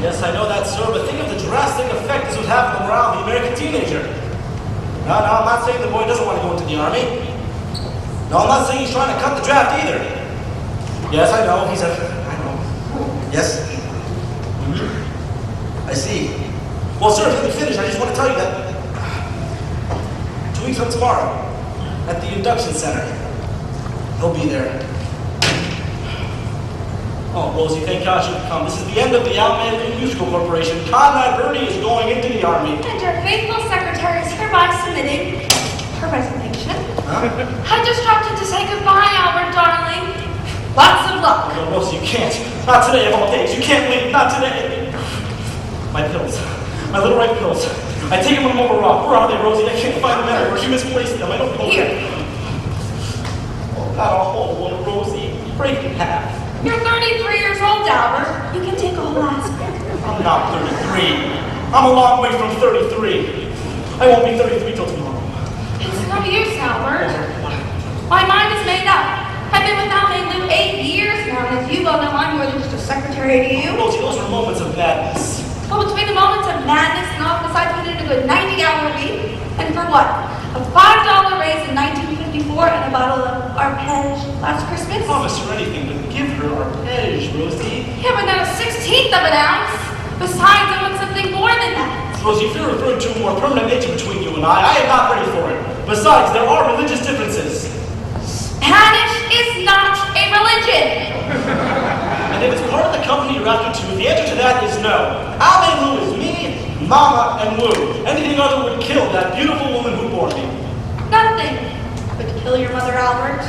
Yes, I know that, sir, but think of the drastic effect this would have on the morale of the American teenager. No, I'm not saying the boy doesn't want to go into the Army. No, I'm not saying he's trying to cut the draft either. Yes, I know, I know. Yes? I see. Well, sir, let me finish. I just want to tell you that 2 weeks from tomorrow, at the induction center, he'll be there. Oh, Rosie, thank God you could come. This is the end of the Al Manley Musical Corporation. Conrad Birdie is going into the Army. And your faithful secretary is hereby submitting her resignation. Huh? I just dropped in to say goodbye, Albert, darling. Lots of luck. Oh, no, Rosie, you can't. Not today of all days. You can't leave. Not today. My pills. My little red pills. I take them when I'm over rock. Where are they, Rosie? I can't find them anywhere. You misplaced them. I don't know. Here. Oh, not a whole one, Rosie. Break in half. You're 33 years old, Albert. You can take a whole aspect. I'm not 33. I'm a long way from 33. I won't be 33 till tomorrow. It's no use, Albert. My mind is made up. I've been with Al Manley 8 years now, and as you well know, I'm more than just a secretary to you. Rosie, those were moments of madness. Well, between the moments of madness and all, besides put in a good 90-hour week, and for what? A $5 raise in 1954 and a bottle of Arpege last Christmas? Promise her anything, but give her Arpege, Rosie. Yeah, but not a 16th of an ounce. Besides, I want something more than that. Rosie, if you're referring to a more permanent nature between you and I am not ready for it. Besides, there are religious differences. Spanish is not a religion. And if it's part of the company you're after too, the answer to that is no. Al Manley is me, Mama, and Wu. Anything other would kill that beautiful woman who bore me. Nothing would kill your mother, Albert.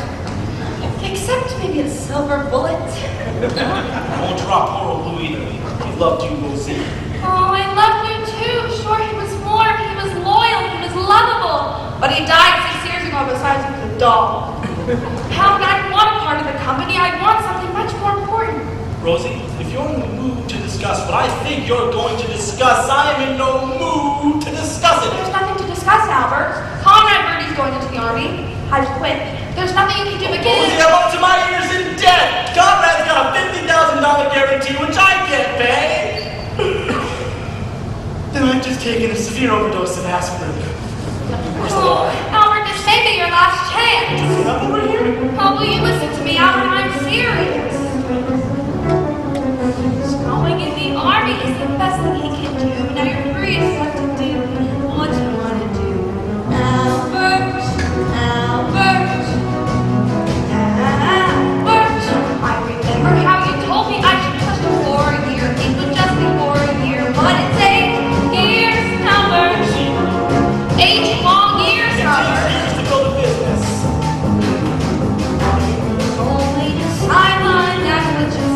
Except maybe a silver bullet. I won't drop poor old Lou either. He loved you, Rosie. Oh, I loved you too. Sure, he was more. He was loyal. He was lovable. But he died 6 years ago besides he was a dog. How would I want a part of the company? I want something much more important. Rosie, if you're in the mood to discuss what I think you're going to discuss, I am in no mood to discuss it. There's nothing to discuss, Albert. Conrad Birdie's going into the Army. I've quit. There's nothing you can do again. Rosie, I'm up to my ears in debt. Conrad's got a $50,000 guarantee, which I can't pay. Then I've just taken a severe overdose of aspirin. Where's the Oh, water? Albert, this may be your last chance. Is it up over here? Oh, will you listen to me, Albert? I'm serious. Going in the Army is the best thing he can do. Now you're free to what to do, what you want to do. Albert, Albert, Albert. I remember how you told me I should trust you for a year. It would just be for a year, but it's 8 years, Albert. 8 long years, Albert. Years to go to business. Only to sideline that which is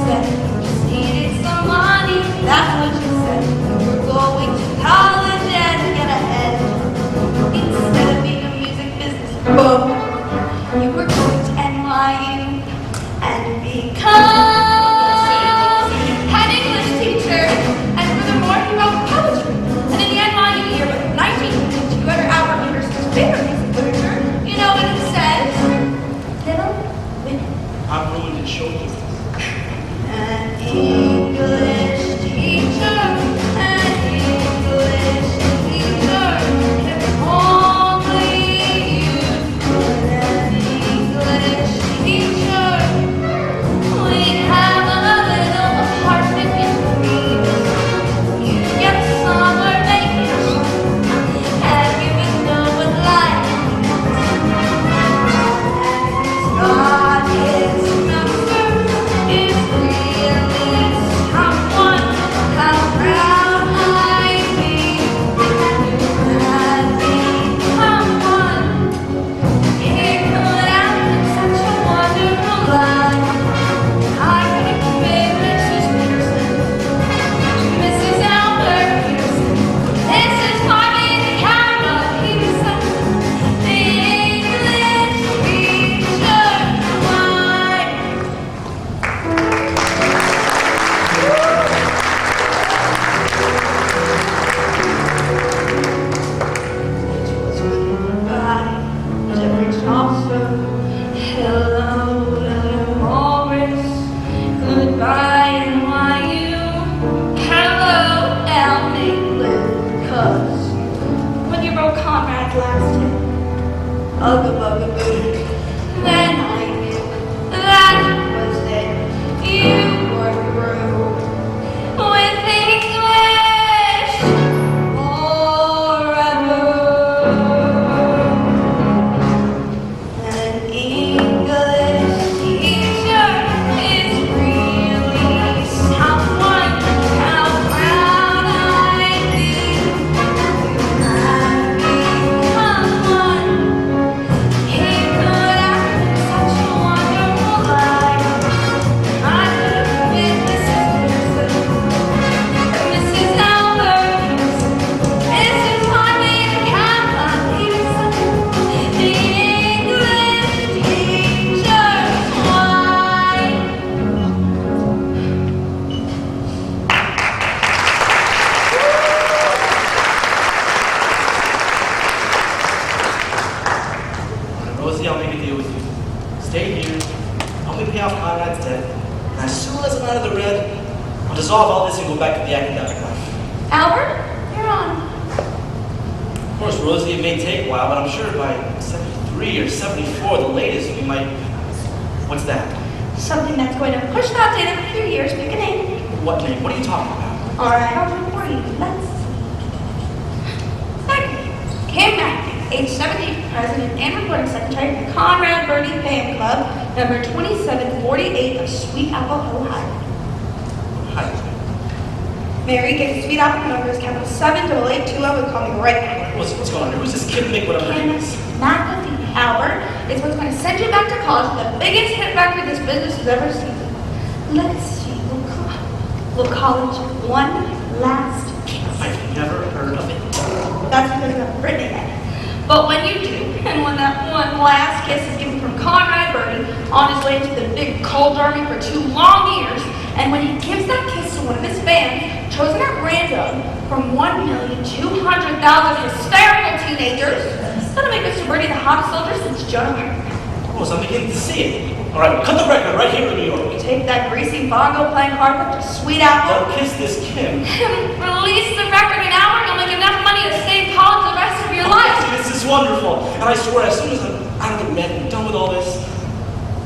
that last hit. Ugga-bugga-boo. Then I knew that was it. You were through with English forever. An English teacher is really someone. How proud I'd be to have become one. He could have such a wonderful life. I could have been Mrs. Pearson, Mrs. Albert, Mrs. Harvey, the Kaplan Peterson, the English teacher's wife. Rosie, I'll make a deal with you. Stay here. Help me pay off Conrad's debt. And as soon as I'm out of the red, I'll dissolve all this and go back to the academic life. Albert, you're on. Of course, Rosie, it may take a while, but I'm sure by 73 or 74, the latest, we might... What's that? Something that's going to push that date up a few years. Pick a name. What name? What are you talking about? All right, I'll do it for you. Let's see. Second, Kim Matthews, age 17, president and recording secretary of the Conrad Birdie Fan Club, number 2748 of Sweet Apple, Ohio. Hi. Mary gave Sweet Apple numbers capital 7882 and call me right now. What's going on here? Who's this kid Mick, whatever her name Kim is? McAfee, Albert, is what's going to send you back to college with the biggest hit record this business has ever seen. Let's see, we'll call it One Last Kiss. I've never heard of it. That's because you haven't written it yet. But when you do, and when that one last kiss is given from Conrad Birdie on his way to the big cold army for 2 long years, and when he gives that kiss to one of his fans, chosen at random from 1,200,000 hysterical teenagers, that'll make Mr. Birdie the hottest soldier since Joan of Arc. Oh, so I'm beginning to see it. All right, cut the record right here in New York. Take that greasy bongo playing carpet to Sweet Apple, Don't kiss this Kim. release the record in an hour, you'll make enough money to stay in college the rest of your life. See, this is wonderful. And I swear, as soon as I'm out of the red and done with all this,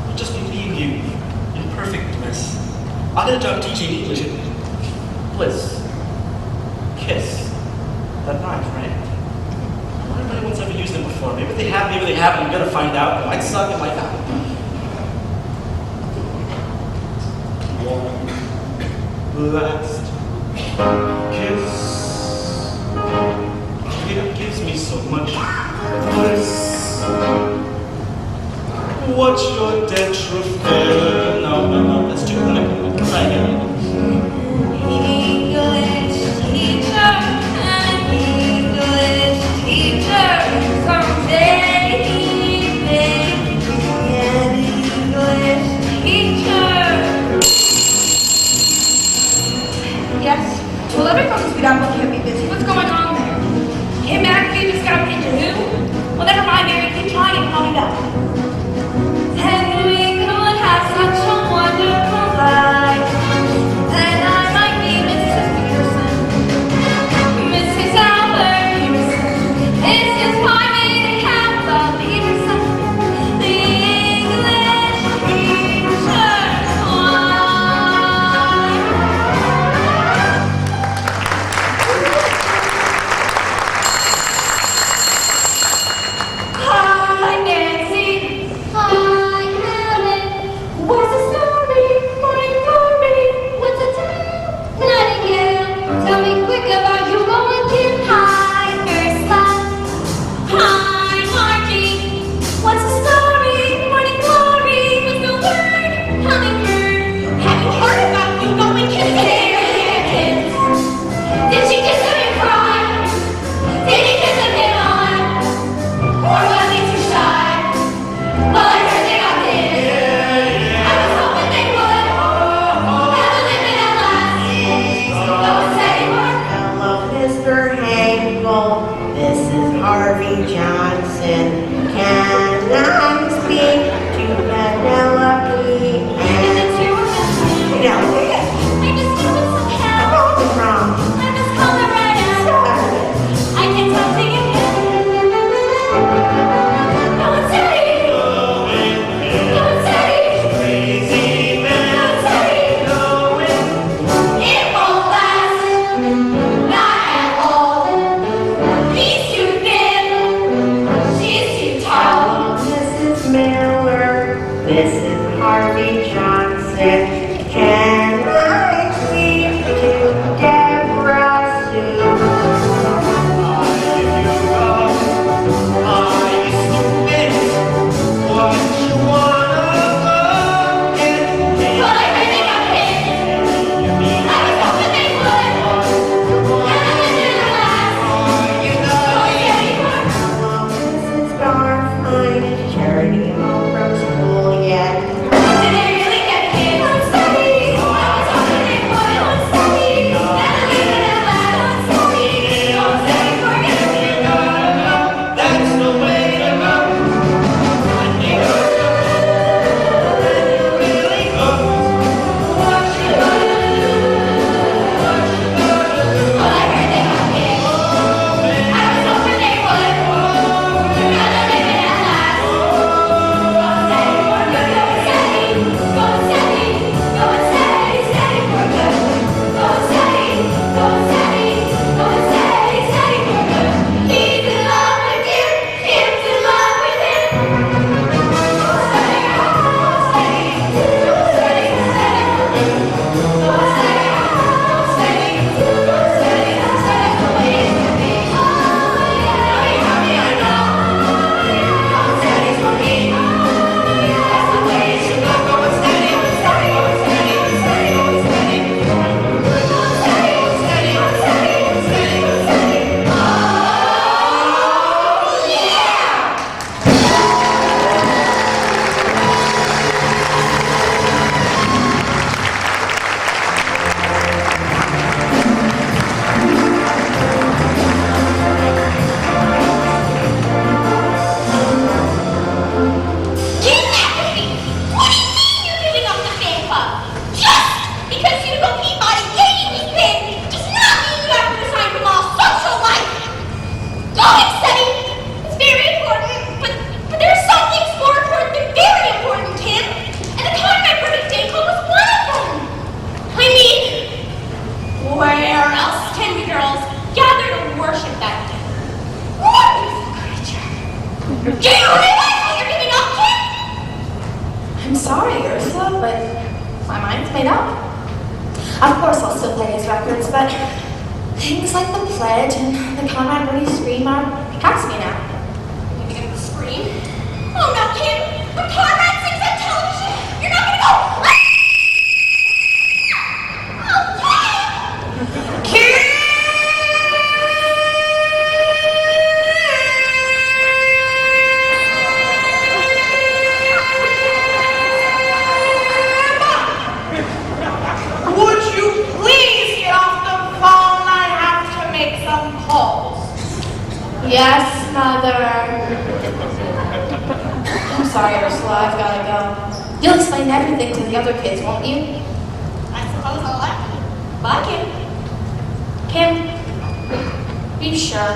I'll just be me and you in perfect bliss. I'll get a job teaching English at Bliss. Kiss. That rhymes, right? I wonder if anyone's ever used them before. Maybe they have, maybe they haven't. I'm gonna find out. It might suck, it might not. One last kiss. It gives me so much bliss. What's your detriment? No, let's do that. Try again. English teacher, an English teacher, someday he may be an English teacher. Yes, well, every focus we got can't be busy. What's going on there? Kim McAfee just got into who? Well, never mind, Mary. Keep trying and call me back. And we could have such a wonderful life. Then I might be Mrs. Peterson, Mrs. Albert Peterson, Mrs. Harvey, the Kaplan Peterson, the English teacher's wife. Hi, Nancy. girls gather to worship that day. What a beautiful creature. Do you realize what you're giving up to? I'm sorry, Ursula, but my mind's made up. Of course I'll still play his records, but things like the Pledge and the Conrad Birdie Scream are past me now. You're gonna go scream? Oh no, Kim! When Conrad sings on television, you're not gonna go. Oh, Kim! Would you please get off the phone? I have to make some calls. Yes, Mother. I'm sorry, Ursula, I've gotta go. You'll explain everything to the other kids, won't you? I suppose I'll let you. Bye, Kim. Kim? Are you sure?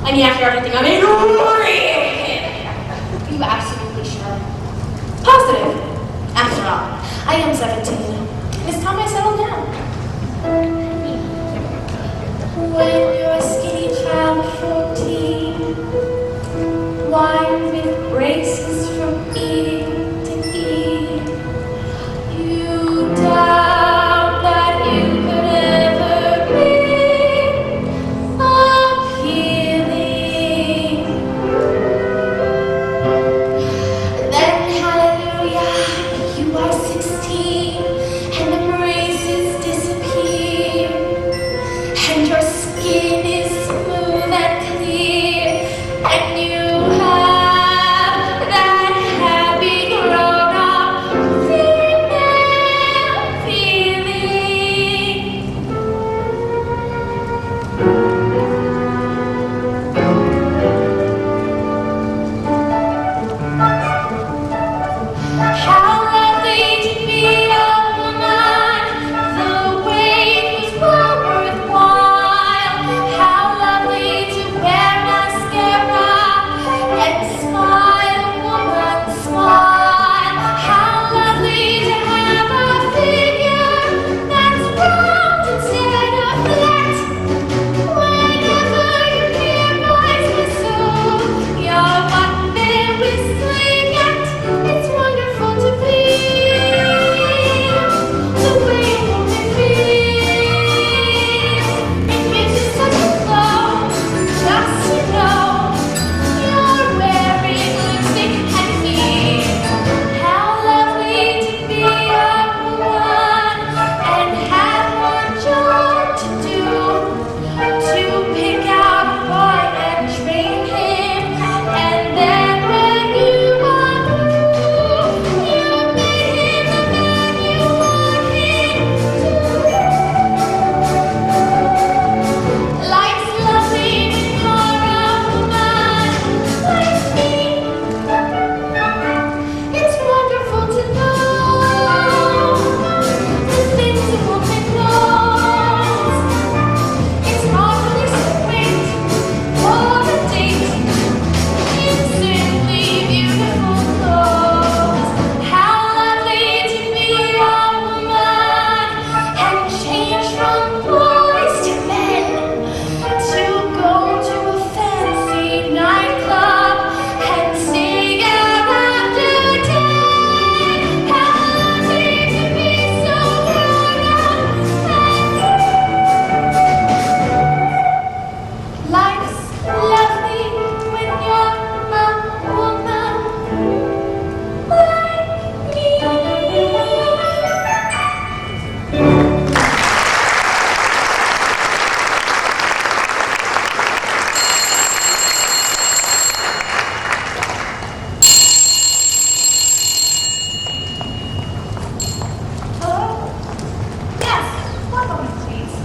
I mean, after everything, I mean, really, Kim? Are you absolutely sure? Positive. After all, I am 17. It's time I settled down. When you're a skinny child of 14, wired with braces from ear to ear, you doubt that you could ever be appealing. Then, hallelujah, you are 16, and the braces disappear, and your skin is smooth and clear, and you have that happy grown-up female feeling. How lovely to be a woman, the wait was well worthwhile. How lovely to wear mascara and smile, woman, smile. How lovely to have a figure that's round instead of flat. Whenever you hear boys whistle, you're what they're whistling at. It's wonderful to be the way a woman feels. It gives you such a glow, just to know you're wearing lipstick and heels. How lovely to be a woman and have one job to do, to pick out a boy and train him, and then when you are through, you make him the man you want him to. Life's lovely when you're a woman like me. It's wonderful to know the things a woman knows. It's marvelous to wait for a date in simply beautiful clothes. How lovely to be a woman and change from boys to men, to go to a fancy nightclub and stay out after 10. How lovely to be so grown up. Life's lovely when you're a woman like me. Hello? Yes, one moment, please.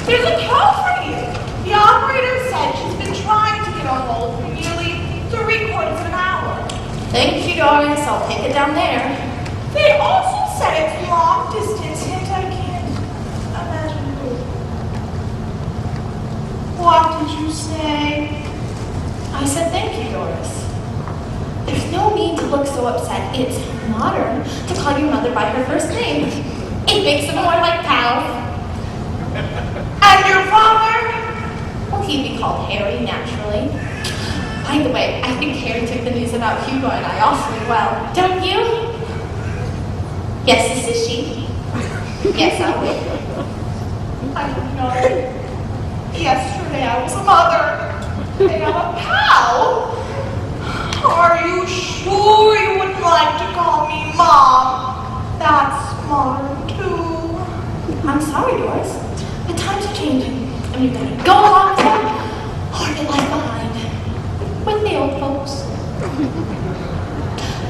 There's a call for you. The operator said she's been trying to get a hold for nearly 3/4 of an hour. Thank you, Doris. I'll take it down there. They also said it's long distance, and I can't imagine who. What did you say? I said thank you, Doris. There's no need to look so upset. It's modern to call your mother by her first name. It makes them more like pals. And your father? Well, he'd be called Harry, naturally. By the way, I think Harry took the news about Hugo and I awfully well. Don't you? Yes, this is she. Yes, I will. I don't know. Yesterday I was a mother. And I'm a pal. Are you sure you would like to call me Mom? That's modern too. I'm sorry, Doris. The times are changing, and we've got to go along with them or get left behind with the old folks.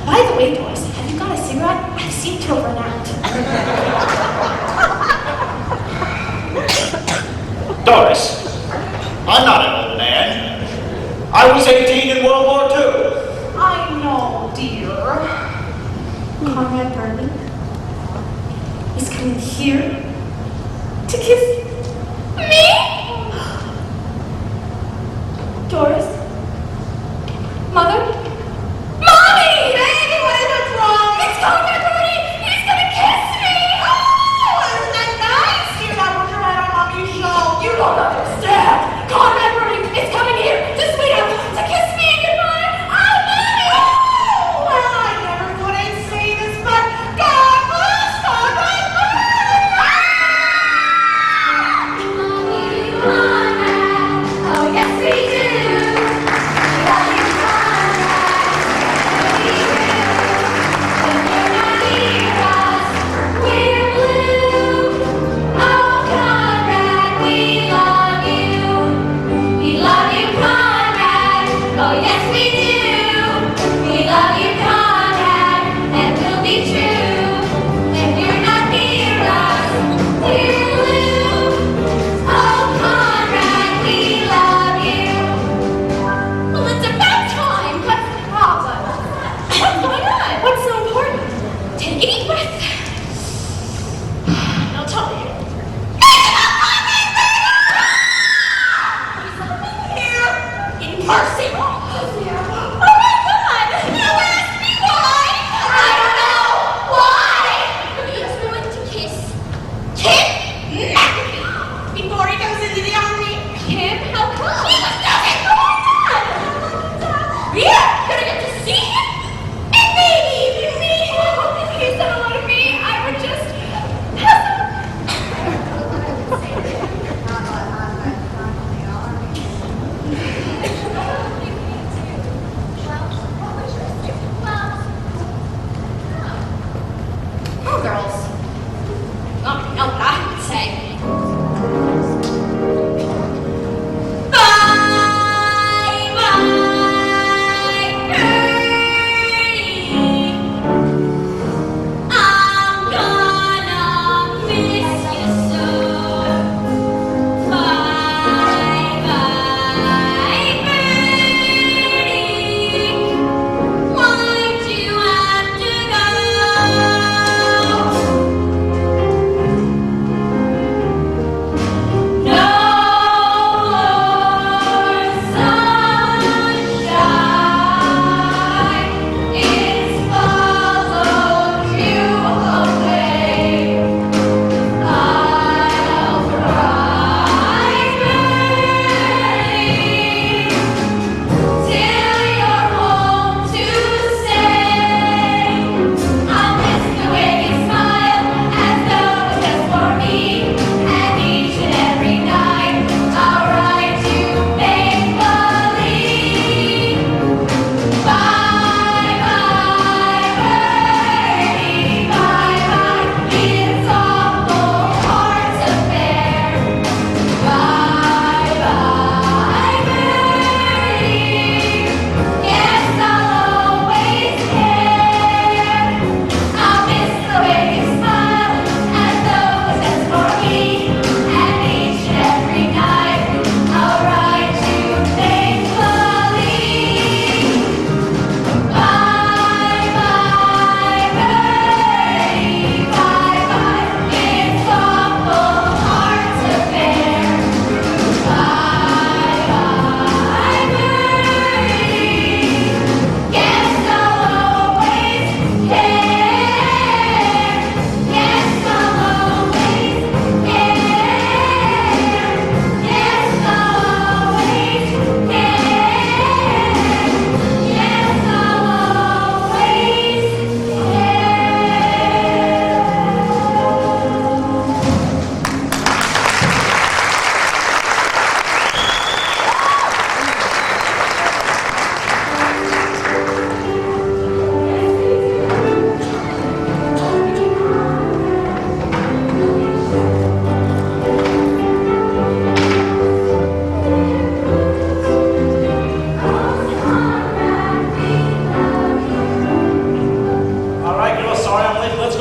By the way, Doris, have you got a cigarette? I seem to have run out. Doris, I'm not an old man. I was 18 in World War II. I know, dear. Conrad Burley is coming here to kiss me? Doris? Mother? Mommy! Baby, what's wrong? It's Conrad Burley! He's gonna kiss me! Oh, isn't that nice? You never put your head on Mommy's show. You don't understand! Conrad Burley is coming here to sweet to kiss me goodbye! Oh, Mommy! Oh, well, I never thought I'd say this, but God bless Conrad Oh, yes, we do!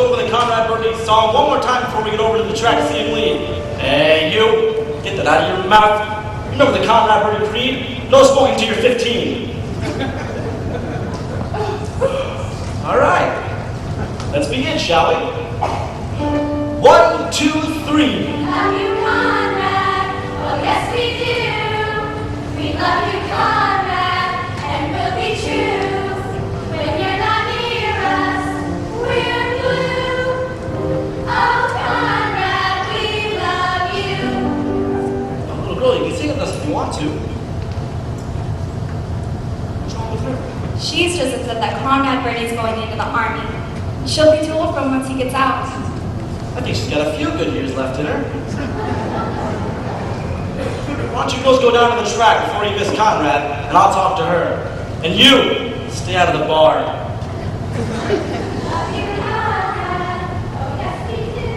go over the Conrad Birdie song one more time before we get over to the track to see him lead. Hey, you! Get that out of your mouth. Remember the Conrad Birdie Creed? No smoking till you're 15. All right. Let's begin, shall we? 1, 2, 3. Love you, Conrad. Oh, yes, we do. We love you, Conrad, and we'll be true. When you're not near us, we're blue. Oh, Conrad, we love you. Oh, little girl, you can sing with us if you want to. What's wrong with her? She's just upset that Conrad Birdie's going into the army. She'll be too old for him once he gets out. I think she's got a few good years left in her. Why don't you girls go down to the track before you miss Conrad, and I'll talk to her. And you, stay out of the bar. Love you, Conrad. Oh, yes, we do.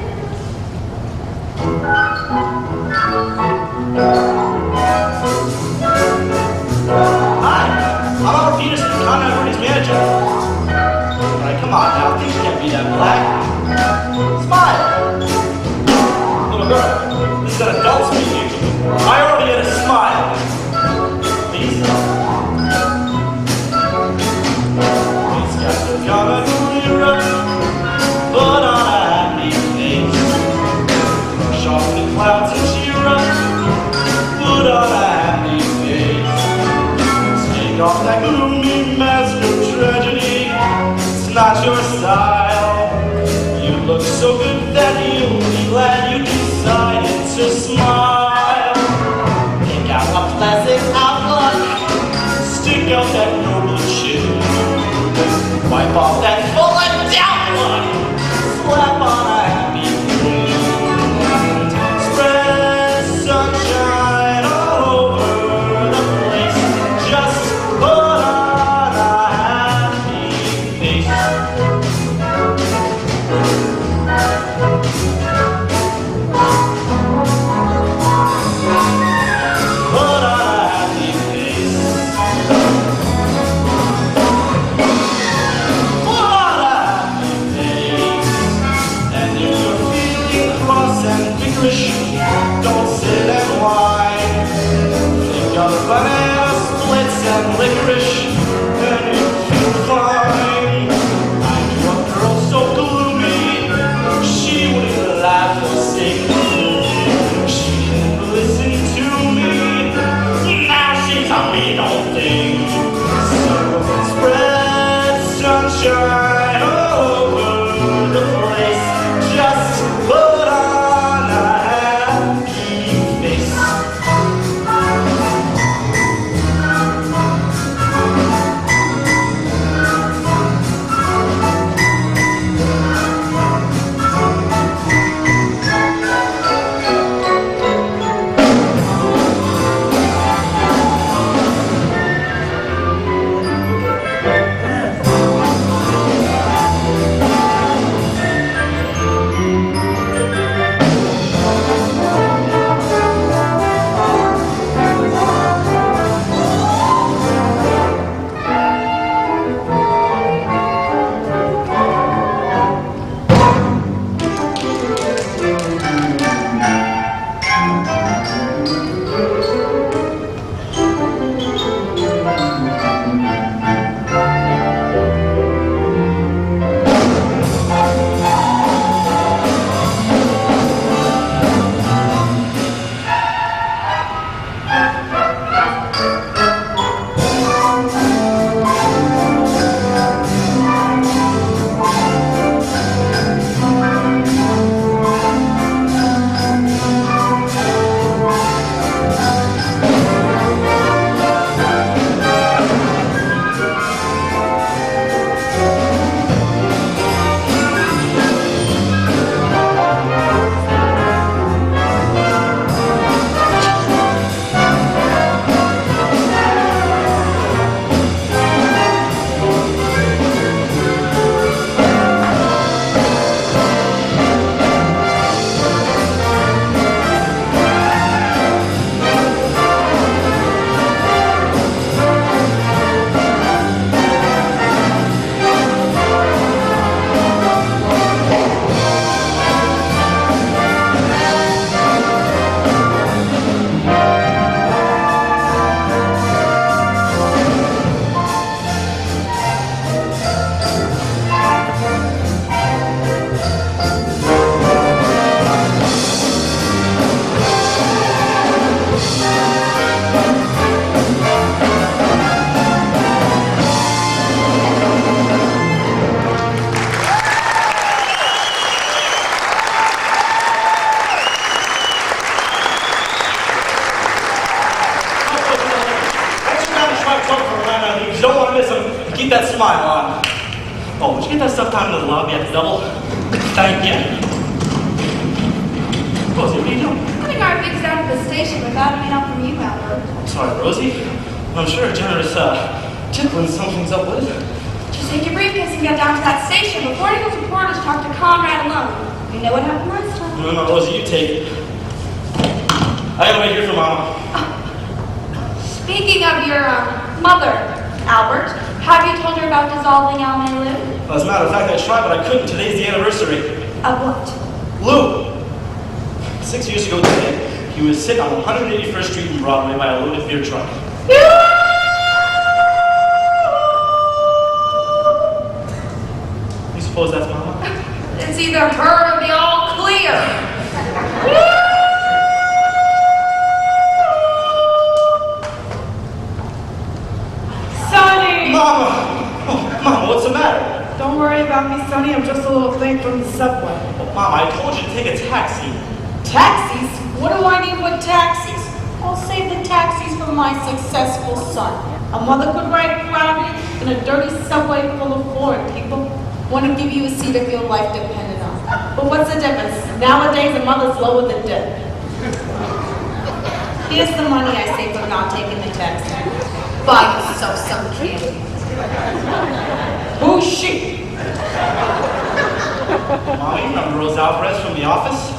Hi, I'm Albert Peterson, Conrad Birdie's manager. All right, come on now, things can't be that black. Smile. Little girl, this is an adult speaking. I already had a smile. Please. It's got to come and mirror. Put on a happy face. Brush off the clouds and cheer up. Put on a happy face. Take off that gloomy mask of tragedy. It's not your style. You look so good that you'll be glad you decided to smile. Pick out a pleasant outlook. Stick out that noble chin. Wipe off that full of doubt look. Slap on a happy grin. Spread sunshine all over the place. Just put on a happy face. Put on a happy face. Put on a happy face. And if you're feeling cross and vigorous, don't sit and whine. Think of banana splits and licorice, and you feel fine. I knew a girl so gloomy, she wouldn't laugh or sing. She didn't listen to me. Now she's a mean old thing. So spread sunshine all over the place. Just put on a happy face. Oh, would you get that stuff down into the lobby at the double? Thank you. Rosie, what are you doing? Putting our bigs down at the station without any help from you, Albert. Sorry, Rosie. I'm sure a generous Chitlin something's up with. Just take your briefcase and get down to that station before any of those reporters talk to Conrad alone. You know what happened last time? No, Rosie, you take it. I gotta wait here for Mama. Speaking of your mother, Albert, have you told her about dissolving Alme Lou? As a matter of fact, I tried, but I couldn't. Today's the anniversary. Of what? Lou! 6 years ago today, he was sitting on 181st Street in Broadway by a loaded beer truck. You suppose that's Mama? It's either her or the all clear. Sonny! Mama! Oh, Mama, what's the matter? Don't worry about me, Sonny. I'm just a little thing from the subway. Oh, Mama, I told you to take a taxi. Taxis? What do I need with taxis? I'll save the taxis for my successful son. A mother could ride around in a dirty subway full of foreign people. Want to give you a seat if your life depended on it. But what's the difference? Nowadays, a mother's lower than dead. Here's the money I saved from not taking the taxi. Buy yourself some candy. Who's she? Mama, you remember Rose Alvarez from The Office?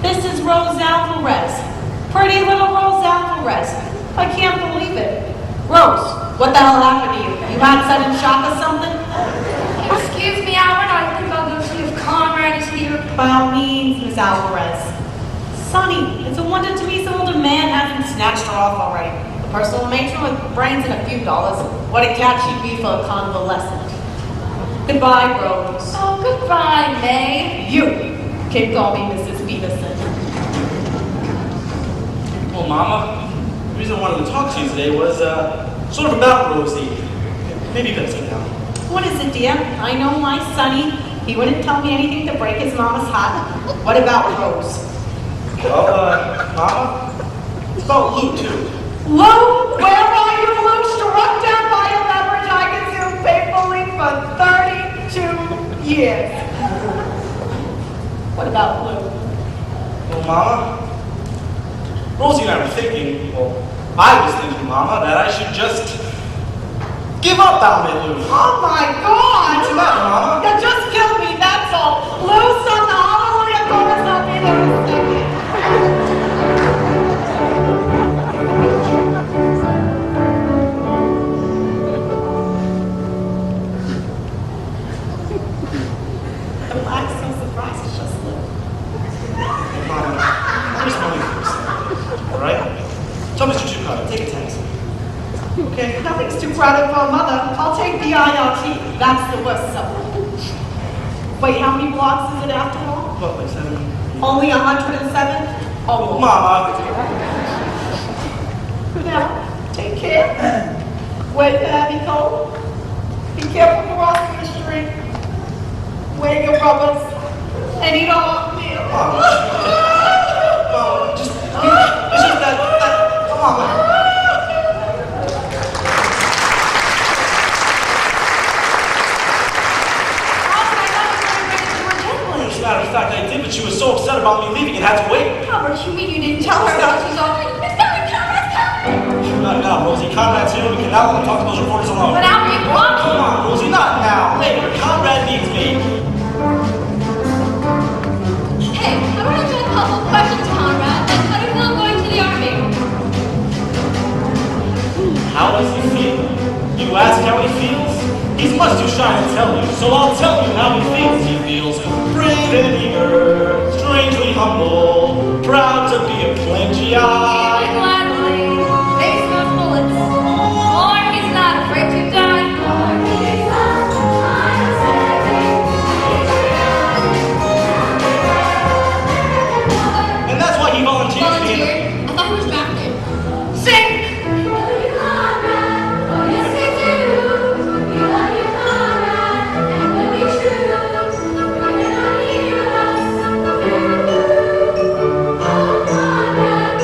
This is Rose Alvarez. Pretty little Rose Alvarez. I can't believe it. Rose, what the hell happened to you? You had sudden shock or something? Excuse me, Albert, I think I'll go see if Conrad is here. By all means, Miss Alvarez. Sonny, it's a wonder to me some older man hasn't snatched her off already. A personal matron with brains and a few dollars. What a catch she'd be for a convalescent. Goodbye, Rose. Oh, goodbye, May. You can call me Mrs. Peterson. Well, Mama, the reason I wanted to talk to you today was, sort of about Rosie. Maybe you better sit down. What is it, dear? I know my Sonny. He wouldn't tell me anything to break his mama's heart. What about Rose? Well, Mama, it's about Lou, too. Lou, where are you, Lou? Struck down by a leverage I consumed faithfully for 32 years. What about Lou? Well, Mama, Rosie and I were thinking, well, I was thinking, Mama, that I should just give up Alme Lou. Oh my God! What's the matter, Mama? You just killed me, that's all. Lou's on the hallelujah chorus of me that was singing. I'm so surprised it's just Lou. Mama, here's money first. All right? Tell Mr. Chucata, take a taxi. Okay, nothing's too crowded for a mother. I'll take the IRT. That's the worst subway. Wait, how many blocks is it after all? What, like 7? Only 107? Oh, Mama, now, take care. Wait, be cold. Be careful crossing the street. Wear your rubbers. And eat all meal. Mama, just, it's just that, Mama. As a matter of fact, I did, but she was so upset about me leaving and had to wait. Albert, you mean you didn't tell her about dissolving? It's coming, Conrad's coming! Not now, Rosie. Conrad's here. We can now let him talk to those reporters alone. But Albert, you want Come on, Rosie. Not now. Later. Conrad needs me. Hey, I want to ask you a couple questions, Conrad. How do you feel going to the army? How does he feel? You ask how he feels? He's much too shy to tell you, so I'll tell you how he feels. He feels brave and eager, strangely humble, proud to be a plenty Feeling gladly, face those bullets. Or he's not afraid to die. And that's why he volunteered to be. Volunteer? I thought he was drafted. Sing! Conrad,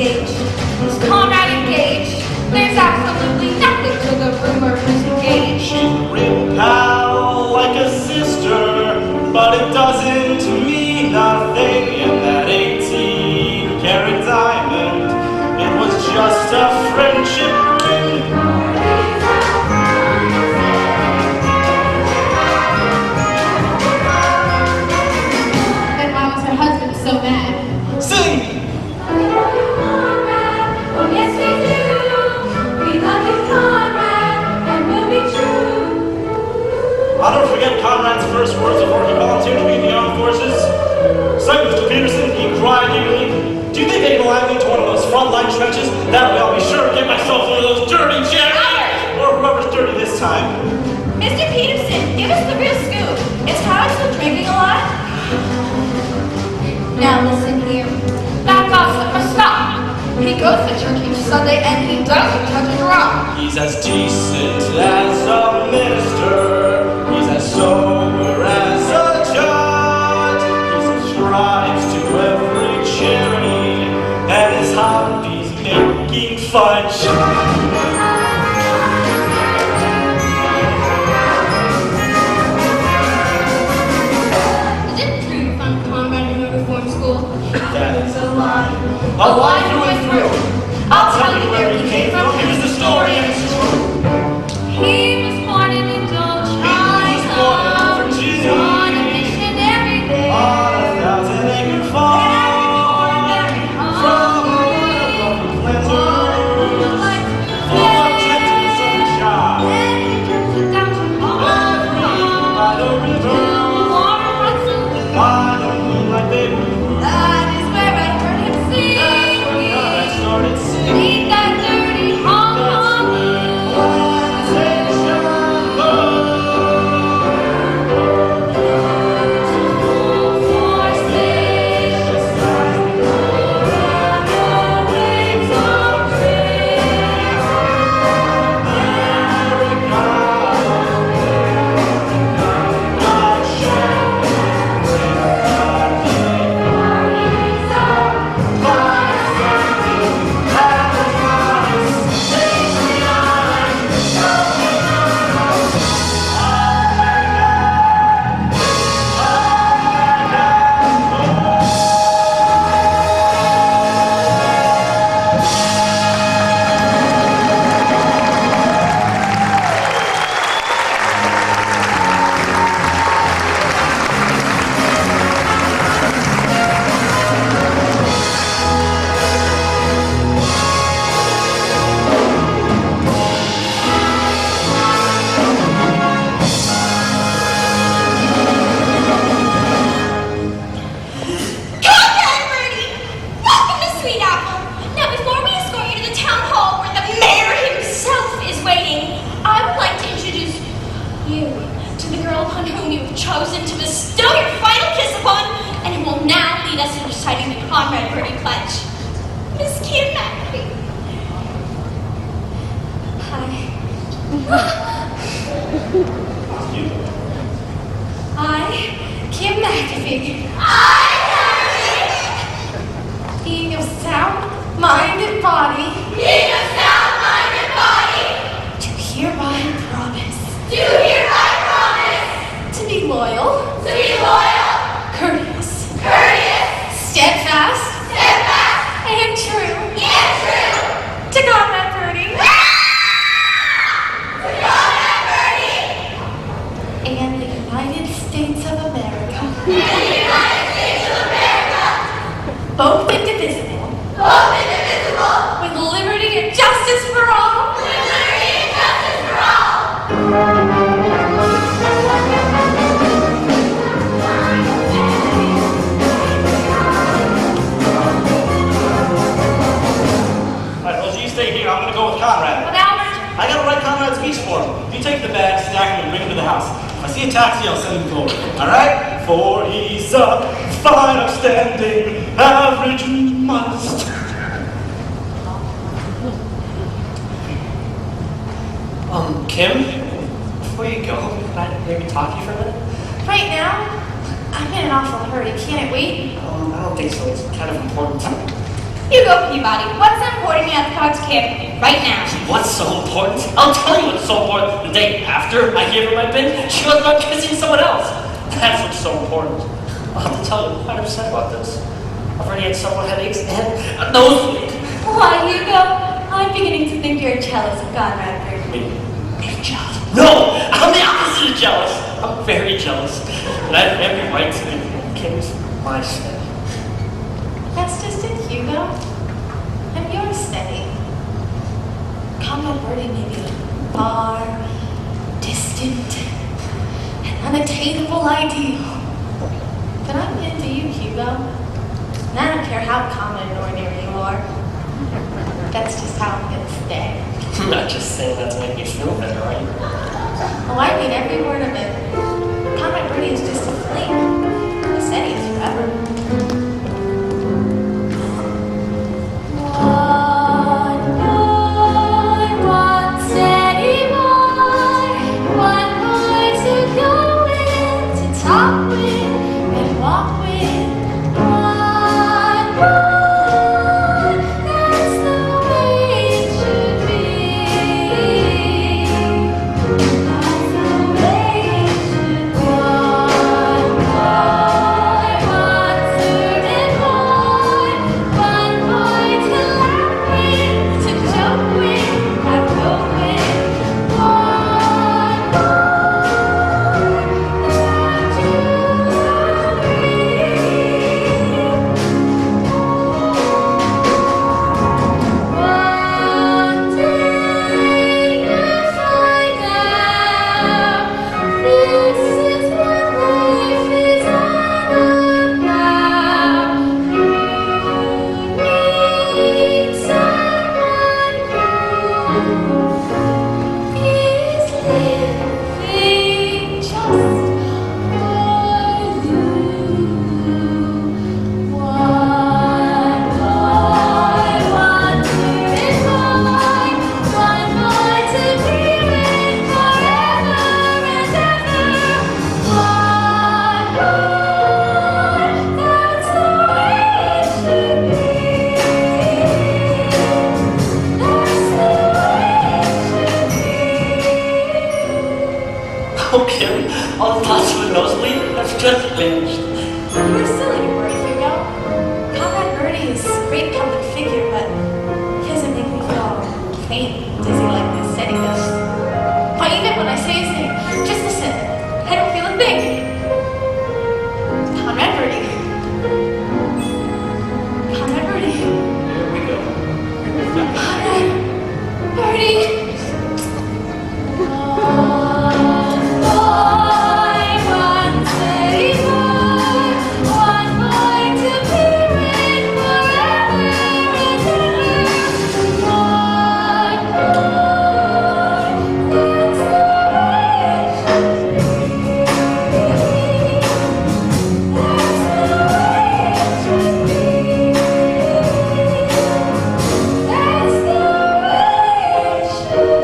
engaged. Is Conrad engaged? There's absolutely nothing to the rumor he's engaged. Real pal, like a sister, but it doesn't mean nothing in that 18-carat diamond. It was just a friendship ring. Then why was her husband so mad? Sing! Yes, we do. We love you, Conrad, and we'll be true. I'll never forget Conrad's first words before he volunteered to be in the armed forces. Son, Mr. Peterson, he cried eagerly. Do you think they can allow me to one of those front-line trenches? That way I'll be sure to get myself one of those dirty chairs. Or whoever's dirty this time. Mr. Peterson, give us the real scoop. Is Howard still drinking a lot? Now listen here. That gossip must stop. He goes to church each Sunday and he doesn't touch a drop. He's as decent as a minister. He's as sober as a judge. He subscribes to every charity, and his hobby's making fudge. Is it true you found Conrad in a reform school? That is a lie. A lie through and through. I'll tell you where he came from. Here's the story, and it's true. He was born in Indulgence. He was born in Virginia. On a mission every day. On a 1,000-acre farm. From a lovely planter. Full of gentle sunshine. By the river. By the moonlight, baby. That is where I heard him sing. I started singing. Beat that dirty Hong Kong chosen to bestow your final kiss upon, and it will now lead us in reciting the Conrad Birdie Pledge. Miss Kim McAfee. I, Kim McAfee. Being of sound mind and body. To hereby promise. To be loyal. Courteous. Steadfast. And true. To Conrad Birdie. And the United States of America. Both indivisible. With liberty and justice for all. Alright, Rosie, you stay here. I'm gonna go with Conrad. But Albert, I gotta write Conrad's speech for him. You take the bag, stack him, and bring him to the house. If I see a taxi, I'll send him over. Alright? For he's a fine, upstanding, average modest. Kim, before you go, can I maybe talk to you for a minute? Right now, I'm in an awful hurry. Can it wait? I don't think so. It's kind of important. Hugo Peabody, what's important you have to talk to Kim right now? What's so important? I'll tell you what's so important. The day after I gave her my pin, she was not kissing someone else. That's what's so important. I'll have to tell you, I'm quite upset about this. I've already had several headaches and a nosebleed. Why, Hugo? I'm beginning to think you're jealous of Conrad Birdie. Maybe jealous? No! I'm the opposite of jealous. I'm very jealous. And I have every right to be. Kim's my steady. That's just it, Hugo. I'm your steady. Conrad Birdie may be far, distant, an unattainable ideal. But I'm into you, Hugo. And I don't care how common or ordinary you are. That's just how I'm gonna stay. I'm not just saying that to make me feel better, are you? Oh, I mean every word of it. Conrad Birdie is just a fling. He said he is forever. Talk with and walk with one more. That's the way it should be. That's the way it should be. One more, one certain more. One more to laugh with, to joke with, have hope with. One more. One day you'll find out this is what life is all about. You need someone who is living just for you. One more, one certain more. One more to be with forever and ever. One more, that's the way it should be. That's the way it should be. Oh, Kim, all the thoughts of a nosebleed? That's just finished. You're silly to worry, Hugo. Conrad Birdie is a great public figure, but he doesn't make me feel faint, dizzy like this said he does. Why, even when I say his name, just listen, I don't feel a thing. Conrad Birdie. Conrad Birdie. Here we go. Conrad Birdie. One steady more. One more to be with forever and ever. One more, that's the way it should be. That's the way it should be. That's the way it should be.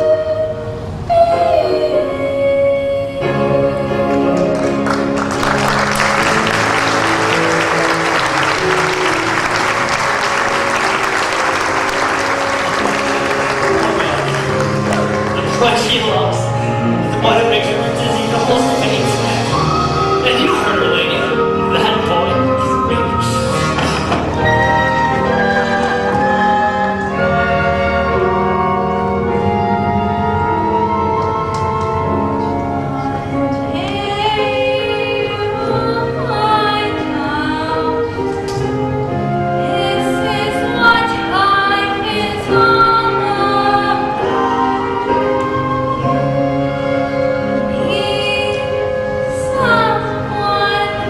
The one she loves. The one who makes her dizzy the whole face. And you heard her, lady. That boy is rich. Someone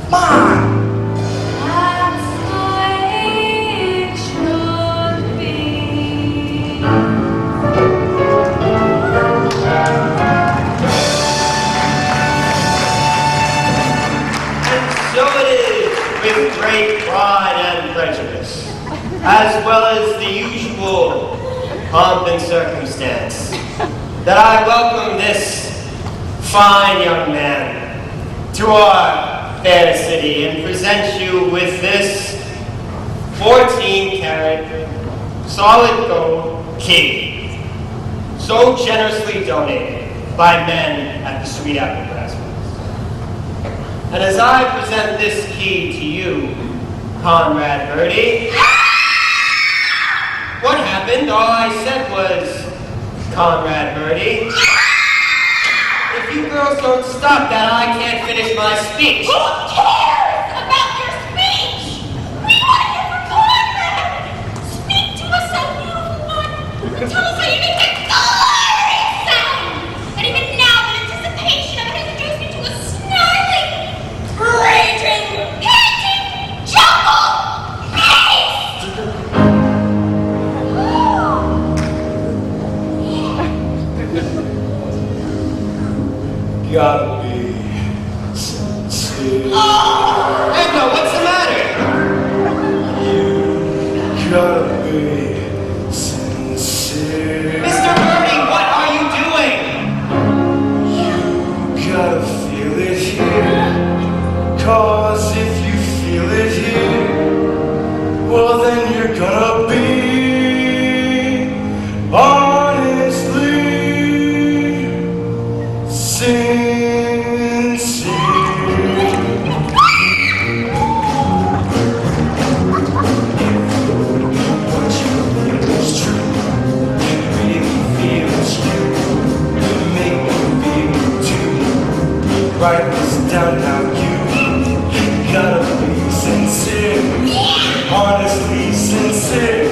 Come on! That's the way it should be. And so it is with great pride and prejudice, as well as the usual pomp and circumstance, that I welcome this fine young man to our fair city and present you with this 14-karat solid gold key, so generously donated by men at the Sweet Apple Grass Mills. And as I present this key to you, Conrad Birdie, what happened? All I said was, Conrad Birdie. If you girls don't stop that, I can't finish my speech. Who cares about your speech? We want to hear from Conrad. Speak to us so you want. Tell us how you make that glorious sound. And even now, the anticipation of it has reduced me to a snarling, raging, panting, jumble beast. Gotta be sincere. Edna, what's the matter? You gotta be sincere. Mr. Birdie, what are you doing? You gotta feel it here. 'Cause if you feel it here, well then you're gonna be honestly sincere. What you feel is true. It really feels you. You make me feel too. Write this down now, you gotta be sincere. Honestly sincere.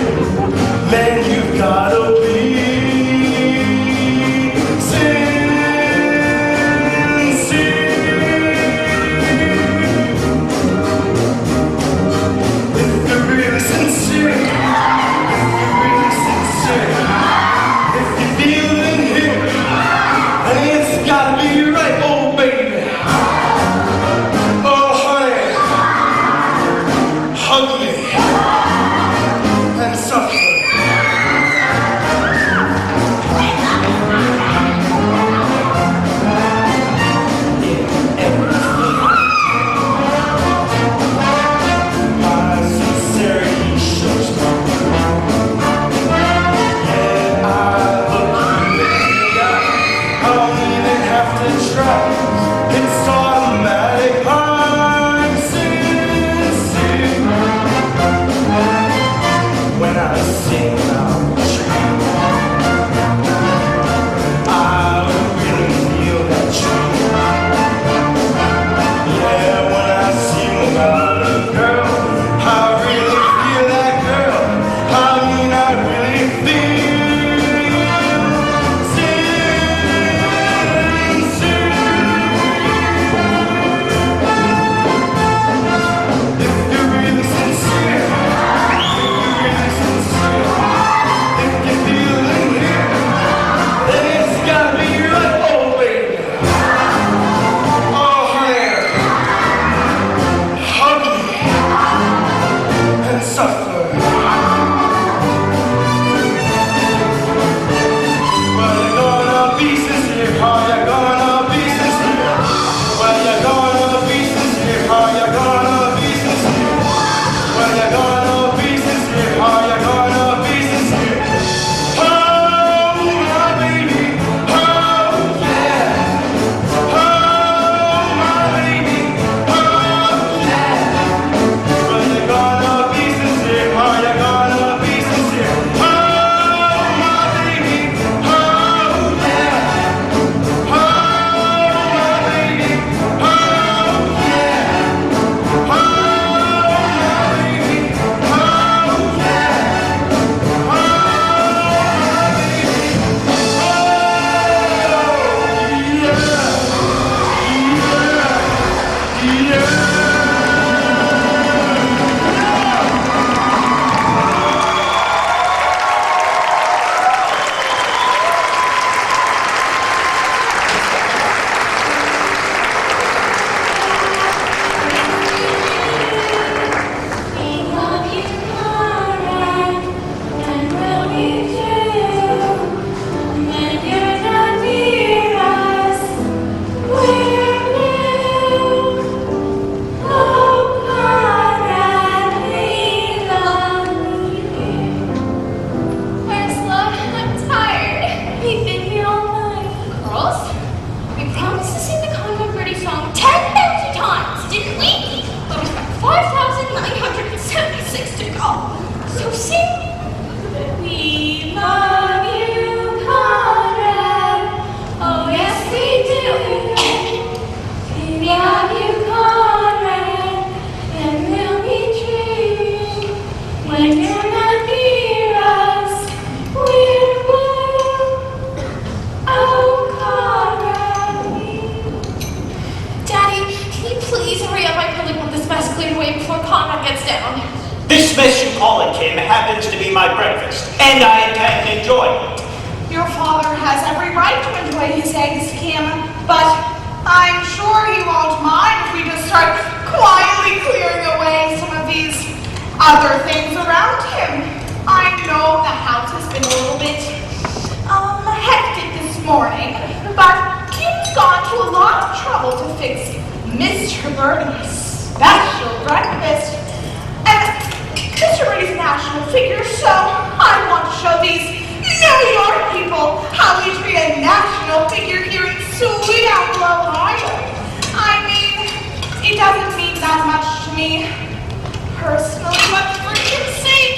This mess you call it, Kim, happens to be my breakfast, and I intend to enjoy it. Your father has every right to enjoy his eggs, Kim, but I'm sure he won't mind if we just start quietly clearing away some of these other things around him. I know the house has been a little bit, hectic this morning, but Kim's gone to a lot of trouble to fix Mr. Birdie's special breakfast. And Mr. Birdie's a national figure, so I want to show these New York people how we treat a national figure here in sweet Apple, Ohio. I mean, it doesn't mean that much to me personally, but for Kim's sake,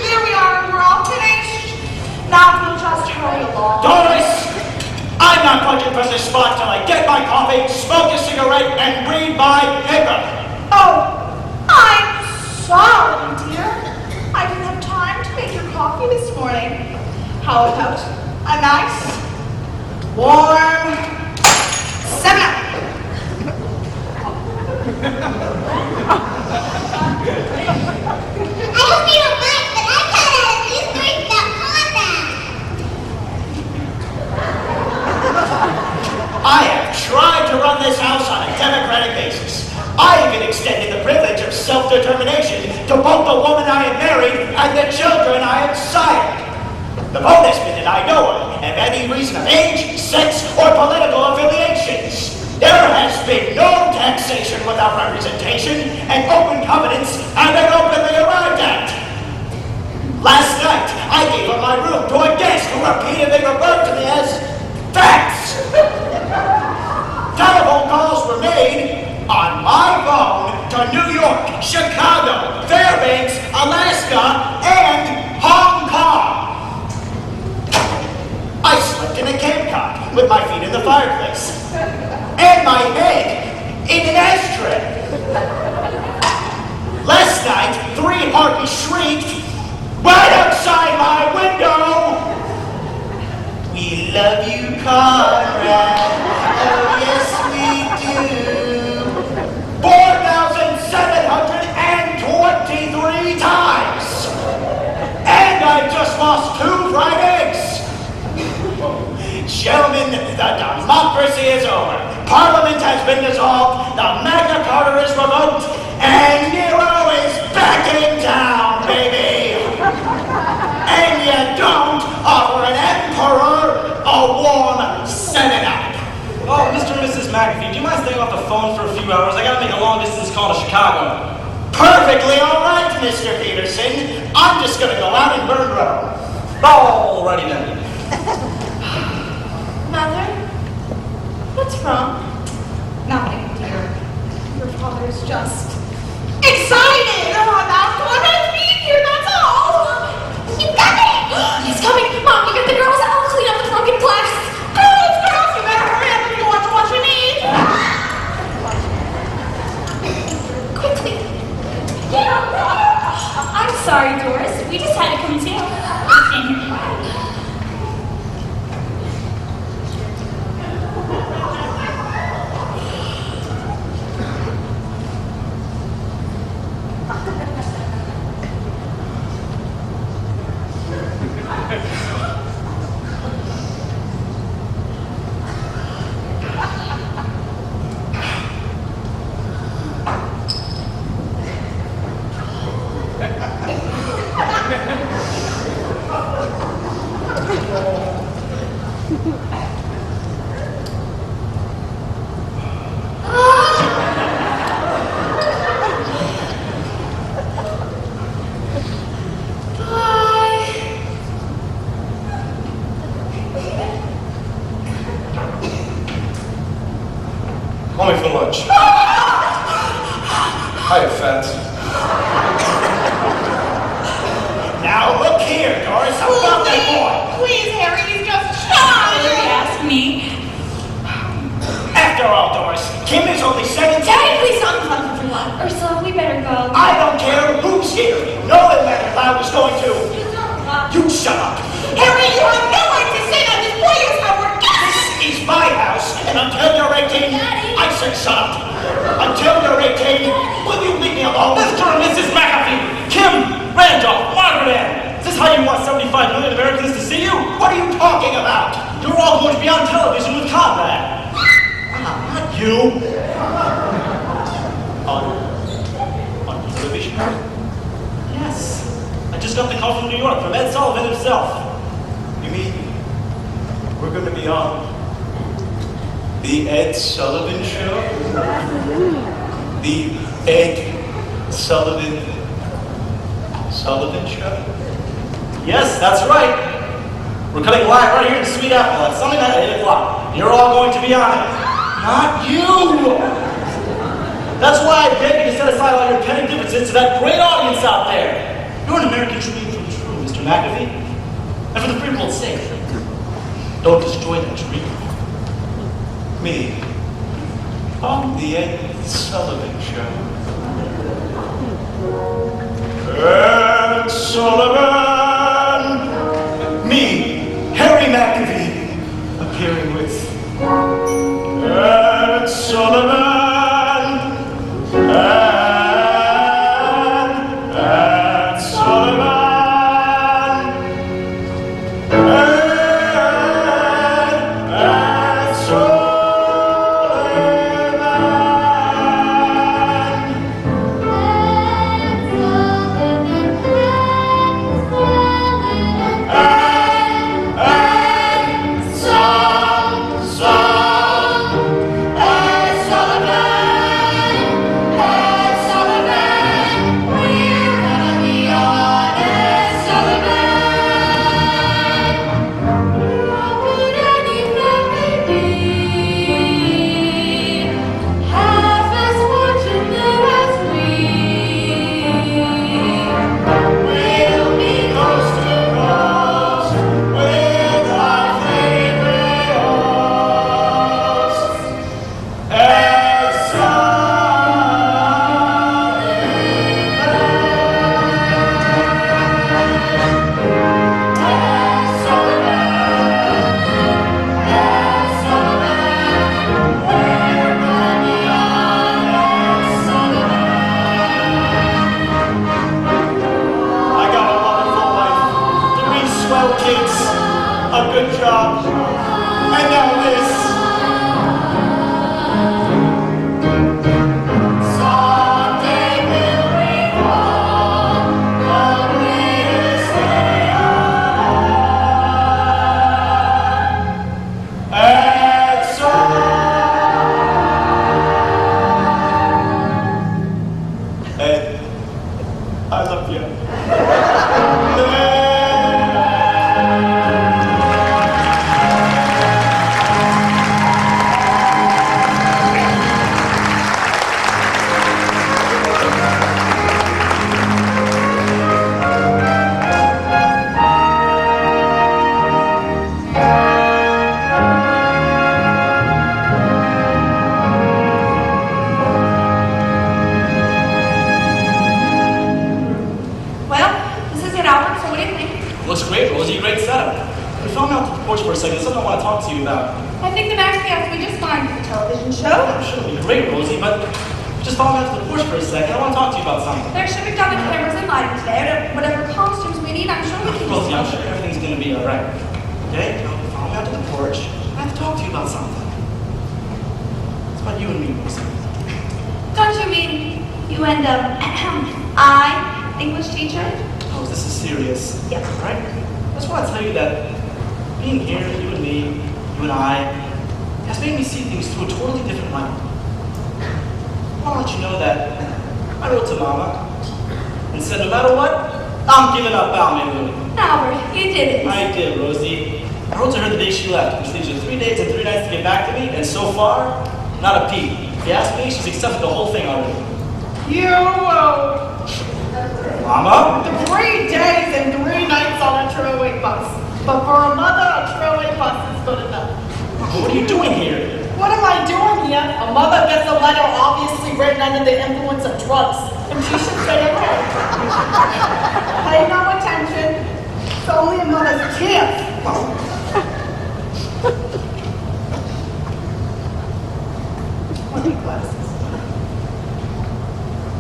there we are, we're all finished. Now we'll just hurry along. Doris! I'm not budging from this spot till I get my coffee, smoke a cigarette, and read my paper. Oh, I'm sorry, dear. I didn't have time to make your coffee this morning. How about a nice, warm 7-Up? I hope you don't mind, but I gotta at least drink that Honda. I have tried to run this house on a democratic basis. I even extended the privilege of self-determination to both the woman I have married and the children I have sired. The bonus that I know of have any reason of age, sex, or political affiliations. There has been no taxation without representation, and open covenants have been openly arrived at. Last night, I gave up my room to a guest who repeatedly referred to me as facts. Telephone calls were made on my phone to New York, Chicago, Fairbanks, Alaska, and Hong Kong. I slept in a camp cot with my feet in the fireplace and my head in an ashtray. Last night, 3 harpies shrieked right outside my window. We love you, Conrad. Oh, yes, we do. 4,723 times. And I just lost 2 fried eggs. Gentlemen, the democracy is over. Parliament has been dissolved. The Magna Carta is revoked. And Nero is back in town, baby. And you don't offer an emperor a warm 7-Up. Oh, Mr. and Mrs. McAfee, do you mind staying off the phone for a few hours? I gotta make a long distance call to Chicago. Perfectly all right, Mr. Peterson. I'm just gonna go out and burn rubber. Alrighty then. Mother, what's wrong? Nothing, dear. Your father's just excited about Conrad's being here, that's all. He's coming! He's coming! Mom, you get the girls out. I'll clean up the broken glass. Girls, you better hurry up if you want to watch me eat. Quickly. I'm sorry, Doris. We just had to come too. Call me for lunch. Hiya, Fats. Now look here, Doris, about that boy. Please, Harry, he's just shy. Ask me. After all, Doris, Kim is only 17. Daddy, please don't talk everyone. Ursula, we better go. I don't care who's here. No one that I was going to. You shut up. Harry, you have no right to say that. This boy is our guest. This is my house, and until you're 18, I said shut up. Until you're 18, will you leave me alone? Mr. and Mrs. McAfee, just got the call from New York, from Ed Sullivan himself. You mean we're going to be on the Ed Sullivan Show? The Ed Sullivan Show? Yes, that's right. We're coming live right here in Sweet Apple at Sunday night at 8 o'clock. You're all going to be on it. Not you! That's why I beg you to set aside all your petty differences to that great audience out there. You're an American dream come true, Mr. McAfee. And for the free world's sake, don't destroy that dream. Me on the Ed Sullivan Show. Ed Sullivan! Me, Harry McAfee, appearing with Ed Sullivan! Ed Sullivan! Ed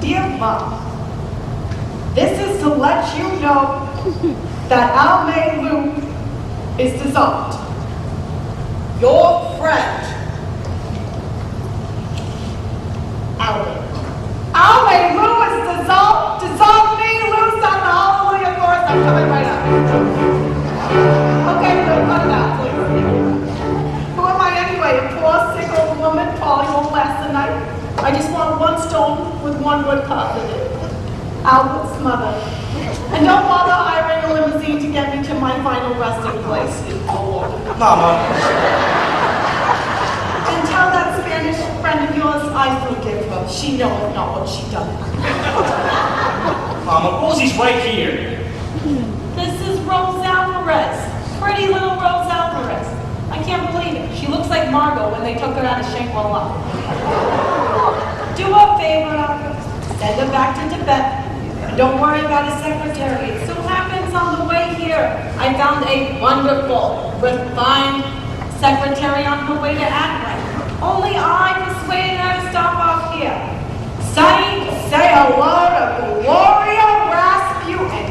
Dear Mom, this is to let you know that our main loop is dissolved. Your friend, Albert. Our main loop is dissolved. Dissolve me loose on the hallelujah chorus. coming right up. Okay, we'll cut it out, please. Who am I anyway? A poor, sick old woman probably won't last the night. I just want one stone with one wood carved in it. Albert's mother. And don't bother hiring a limousine to get me to my final resting place. Mama, And tell that Spanish friend of yours I forgive her. She knoweth not what she done. Mama, Rosie's right here. This is Rose Alvarez. Pretty little Rose Alvarez. I can't believe it. She looks like Margot when they took her out of Shangri-La. Do her a favor, Alvarez. Send her back to Tibet. And don't worry about his secretary. It so happens on the way here, I found a wonderful, refined secretary on her way to Akron. Only I persuaded her to stop off here. Sonny, say hello to Gloria Rasputin.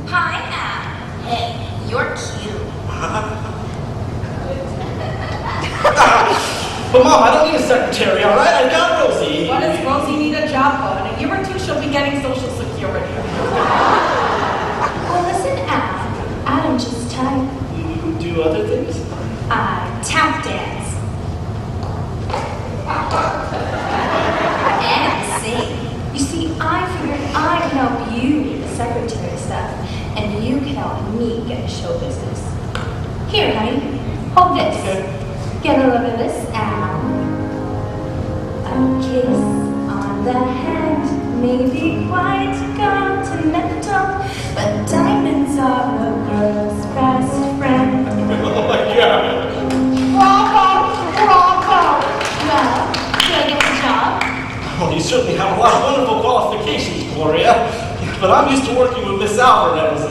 Hi, Al. Hey, you're cute. But Mom, I don't need a secretary, all right? I got Rosie. What does Rosie need a job for? In a year or two, she'll be getting Social Security. Well, listen, Al. Adam just tired. You do other things? I tap dance. And sing. You see, I figured I can help you with the secretary stuff, and you can help me get the show business. Here, honey, hold this. Okay. Get a look at this, Al. A kiss on the hand may be quite continental, but diamonds are a girl's best friend. Oh my God. Bravo! Bravo! Well, did I get the job? Well, you certainly have a lot of wonderful qualifications, Gloria. But I'm used to working with Miss Alvarez.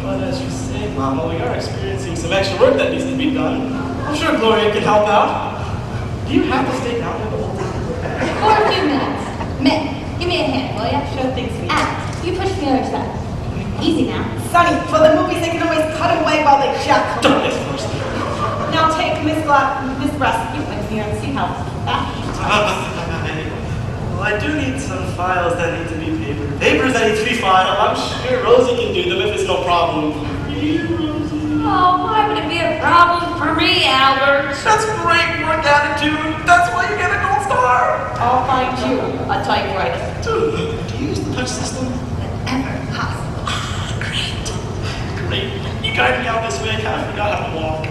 But as you say, Mama, we are experiencing some extra work that needs to be done. I'm sure Gloria can help out. Do you have to stay down there the whole time? For a few minutes. Mitt, give me a hand, will ya? Sure thing, sweetie. Al, you push the other side. Easy now. Sonny, for the movies, they can always cut away while they check. Done this first. Now take Miss Rasputin here and see how that. Well, I do need some files that need to be papered. Papers that need to be filed. I'm sure Rosie can do them if it's no problem for you, Rosie. Oh, why would it be a problem for me, Albert? That's great work attitude. That's why you get a gold star. I'll find you a typewriter. Dude, do you use the touch system? Whenever possible. Great. Great. You guided me out this way. I kind of forgot how to walk.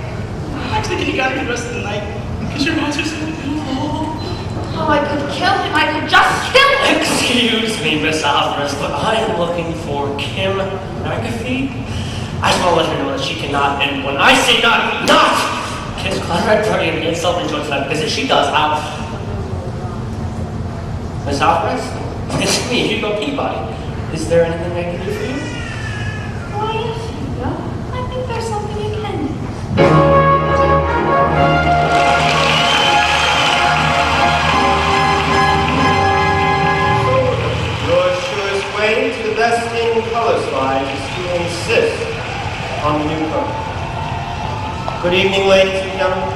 I'm thinking you guided me the rest of the night because your mom's are so beautiful. Oh, I could kill him. I could just kill him. Excuse me, Miss Alvarez, but I am looking for Kim McAfee. I just want to let her know that she cannot, and when I say not, kiss Conrad Brody and get self-enjoyed for that visit. She does. Miss Alvarez? It's me, Hugo Peabody. Is there anything I can do for you? Why, yes, Hugo. I think there's something you can do. Your surest way to the best in color slides is to insist on the new cover. Good evening, ladies and gentlemen.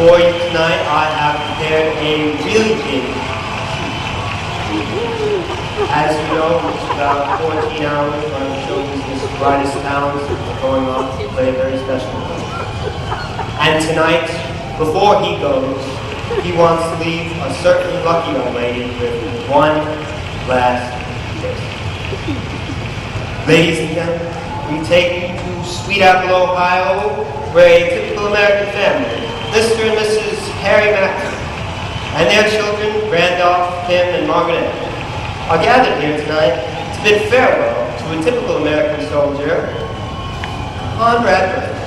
For you tonight, I have prepared a really big treat. As you know, it's about 14 hours on the show business brightest talents going on to play a very special role. And tonight, before he goes, he wants to leave a certain lucky young lady with one last kiss. Ladies and gentlemen, we take you to Sweet Apple, Ohio, where a typical American family, Mr. and Mrs. Harry Mack, and their children, Randolph, Kim, and Margaret, are gathered here tonight to bid farewell to a typical American soldier, Conrad Brody.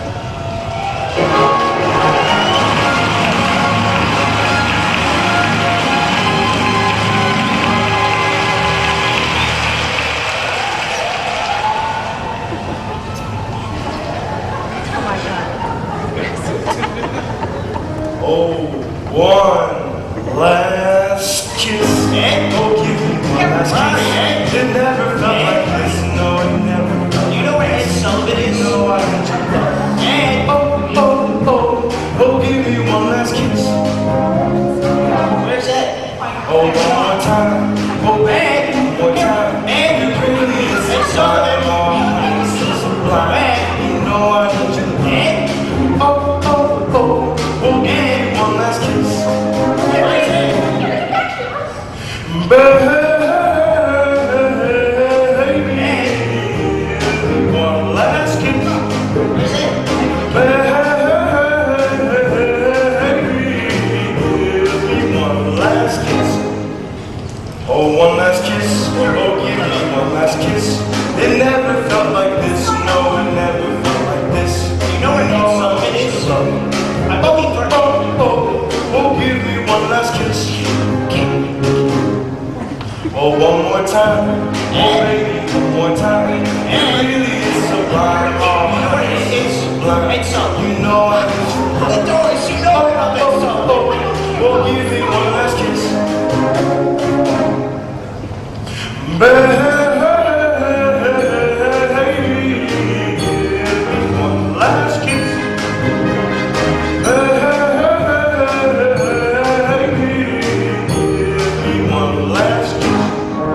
Oh, one last kiss. Oh, give me one last kiss. It never felt like this. No, it never felt. You know where Ed Sullivan is? No, I can time, oh baby, one more time. It really is sublime. Oh, honey, it's sublime. It's something. You know I need you. Doris, you know about that song. Oh, give me one last kiss. Baby, give me one last kiss.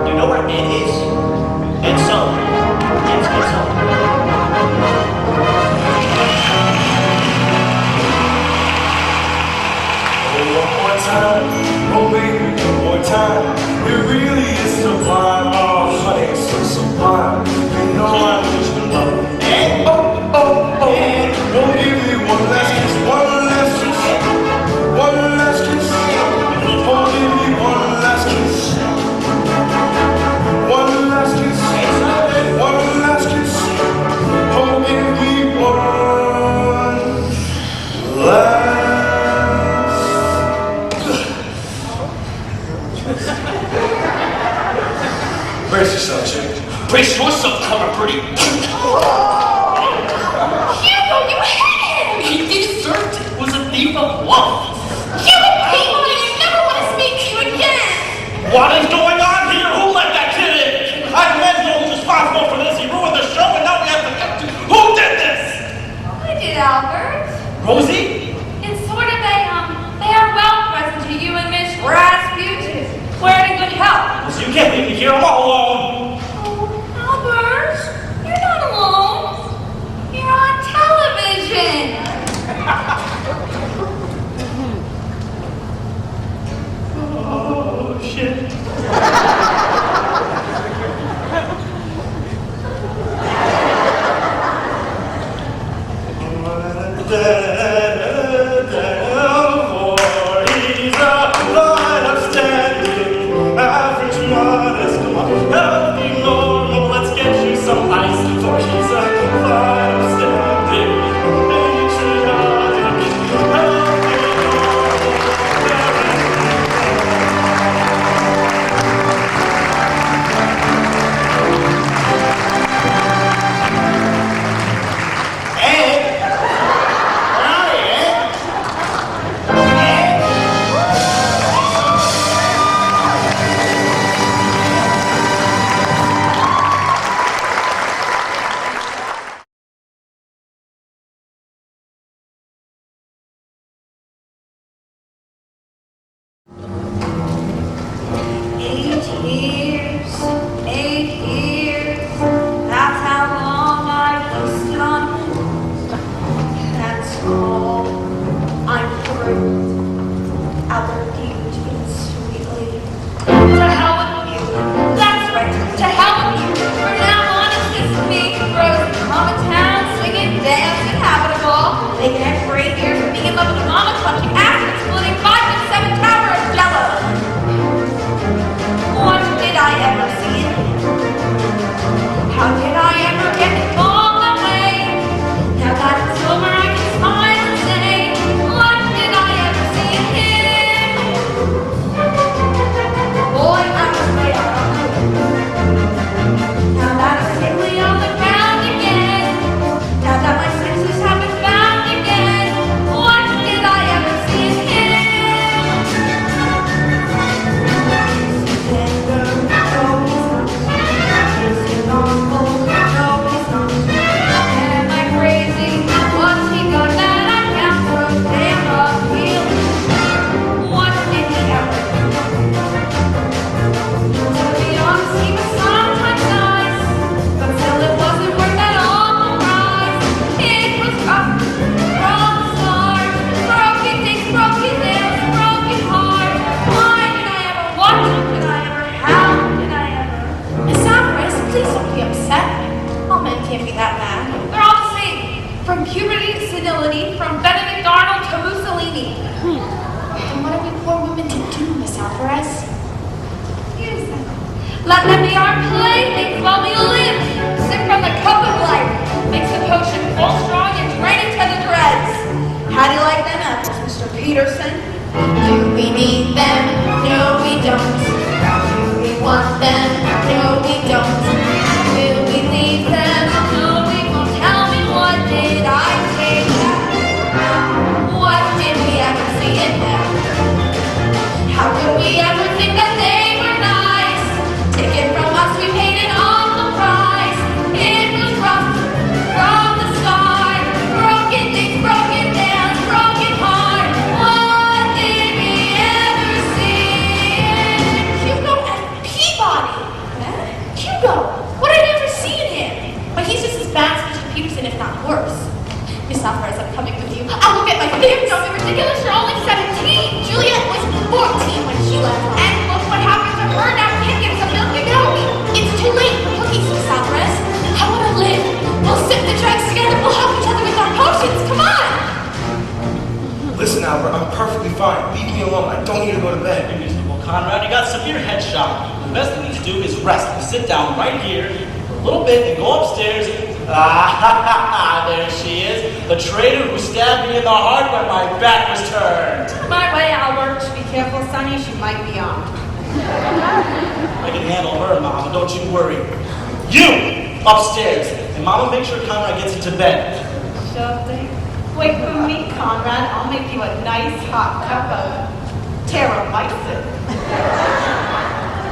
You know what it is? It's something. It's something. One more time, oh baby, one more time. It really is sublime, oh honey, it's so sublime. You know I need your love. And oh, give me one last kiss, one last kiss, one last kiss. Oh, give me one last kiss, one last kiss, one last kiss. Oh, give me one last. Brace yourself, chick. Brace yourself, cover pretty. Hugo, you hit him! He deserved it. It was a thief of love. Hugo, came on and I never want to speak to you again! What is going on here? Who let that kid in? I'm Menzo who's responsible for this. He ruined the show and now we have to get to who did this? I did, Albert. Rosie? It's sort of a, farewell present to you and Miss Rasputin. We're in good health. Rosie, you can't leave me here. I'm all alone. Oh, Albert, you're not alone. You're on television. Oh, shit. He's a line upstanding, average, modest, healthy, normal. Let's get you some ice for he's a line upstanding, patriotic, healthy, Let them be our playthings while we live. Sip from the cup of life. Mix the potion full strong and drain it to the dregs. How do you like them apples, Mr. Peterson? Do we need them? No, we don't. Do we want them? No, ridiculous. You're only 17. Juliet was 14 when she left home. And look what happened to her. Now can't get some milk and milk. It's too late for cookies, Miss Alvarez. I want to live. We'll sip the drugs together. We'll help each other with our potions. Come on. Listen, Albert, I'm perfectly fine. Leave me alone. I don't need to go to bed. Well, Conrad, you got severe head shock. The best thing to do is rest and sit down right here for a little bit and go upstairs. There she is. The traitor who stabbed me in the heart when my back was turned. My way, Albert. Be careful, Sonny. She might be on. I can handle her, Mama. Don't you worry. You upstairs. And Mama, make sure Conrad gets into bed. Sure thing. Wait for me, Conrad. I'll make you a nice hot cup of Terramycin.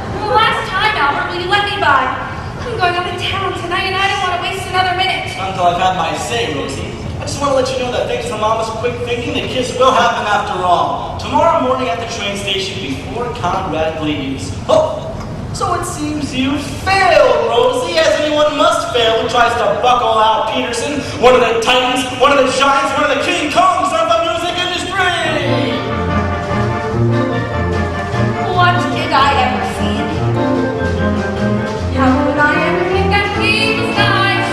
For the last time, Albert, will you let me by? I'm going up to town tonight and I don't want to waste another minute. Not until I've had my say, Rosie. I just want to let you know that thanks to Mama's quick thinking, the kiss will happen after all. Tomorrow morning at the train station before Conrad leaves. Oh, so it seems you failed, Rosie, as anyone must fail who tries to buckle out Peterson, one of the titans, one of the giants, one of the King Kongs of the music industry. What did I ever see? How would I ever think that he was nice?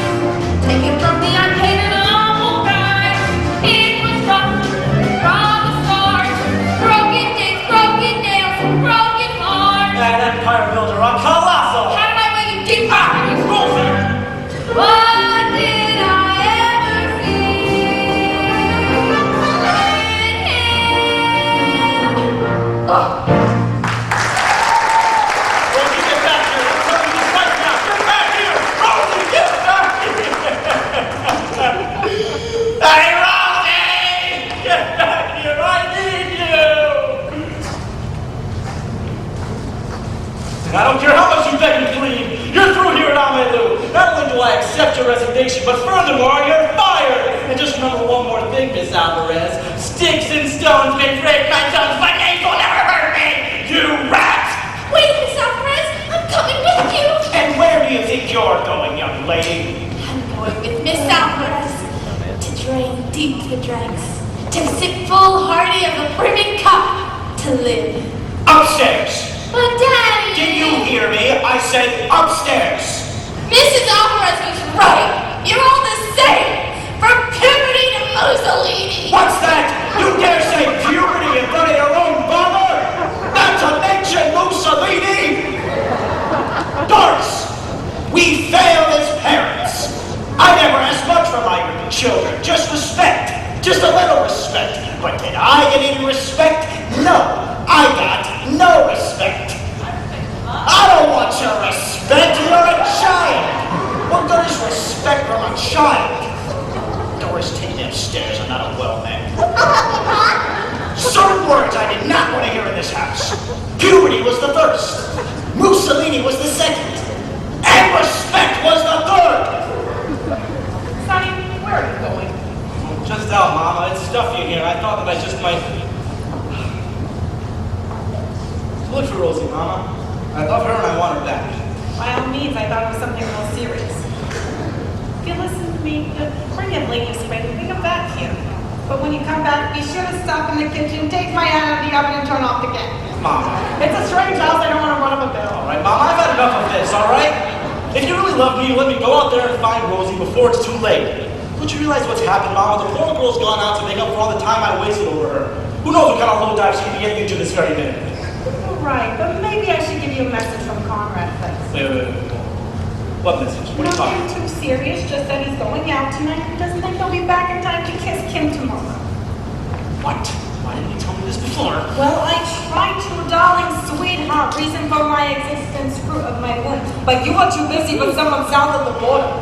Taken from me, I paid an awful price. It was rough from the start. Broken days, broken nails, and broken heart. An empire builder, a colossal. How did I make you deep? Rosie! What did I ever feel? Oh. Rosie, get back here! I'm telling you this right now! Get back here! Rosie, get back here! Hey, Rosie! Get back here! I need you! And I don't care how much you beg and plead, you're through here at Amelu. Not only do I accept your resignation, but furthermore, you're fired! And just remember one more thing, Miss Alvarez. Sticks and stones may break my tongue, but names will never hurt me! You rat! Wait, Miss Alvarez. I'm coming with you. And where do you think you're going, young lady? I'm going with Miss Alvarez to drain deep the dregs, to sip full hearty of the brimming cup, to live. Upstairs. But Daddy! Did you hear me? I said upstairs. Mrs. Alvarez was right. You're all the same. From puberty to Mussolini. What's that? You dare say puberty in front of your own mother? Not to mention Mussolini? Doris, we failed as parents. I never asked much from my children. Just respect. Just a little respect. But did I get any respect? No. I got no respect. I don't want your respect. You're a child. What good is respect from a child? Doris, take me upstairs. I'm not a well man. Certain words I did not want to hear in this house. Puberty was the first. Mussolini was the second. And respect was the third. Sonny, where are you going? Just out, Mama. It's stuffy in here. I thought that I just might... Look for Rosie, Mama. I love her and I want her back. By all means, I thought it was something real serious. If you listen to me, bring in Lady Spring, bring him back here. But when you come back, be sure to stop in the kitchen, take my hand out of the oven, and turn off the gas. Mama. It's a strange house, I don't want to run up a bill. All right, Mama, I've had enough of this, all right? If you really love me, you let me go out there and find Rosie before it's too late. Don't you realize what's happened, Mama? The poor girl's gone out to make up for all the time I wasted over her. Who knows what kind of low dive she could be getting into this very minute? Right, but maybe I should give you a message from Conrad first. Wait. What message? What are you talking Nothing too serious, just that he's going out tonight and doesn't think he'll be back in time to kiss Kim tomorrow. What? Why didn't you tell me this before? Well, I tried to, darling, sweetheart, reason for my existence, fruit of my womb. But you were too busy with someone south of the border.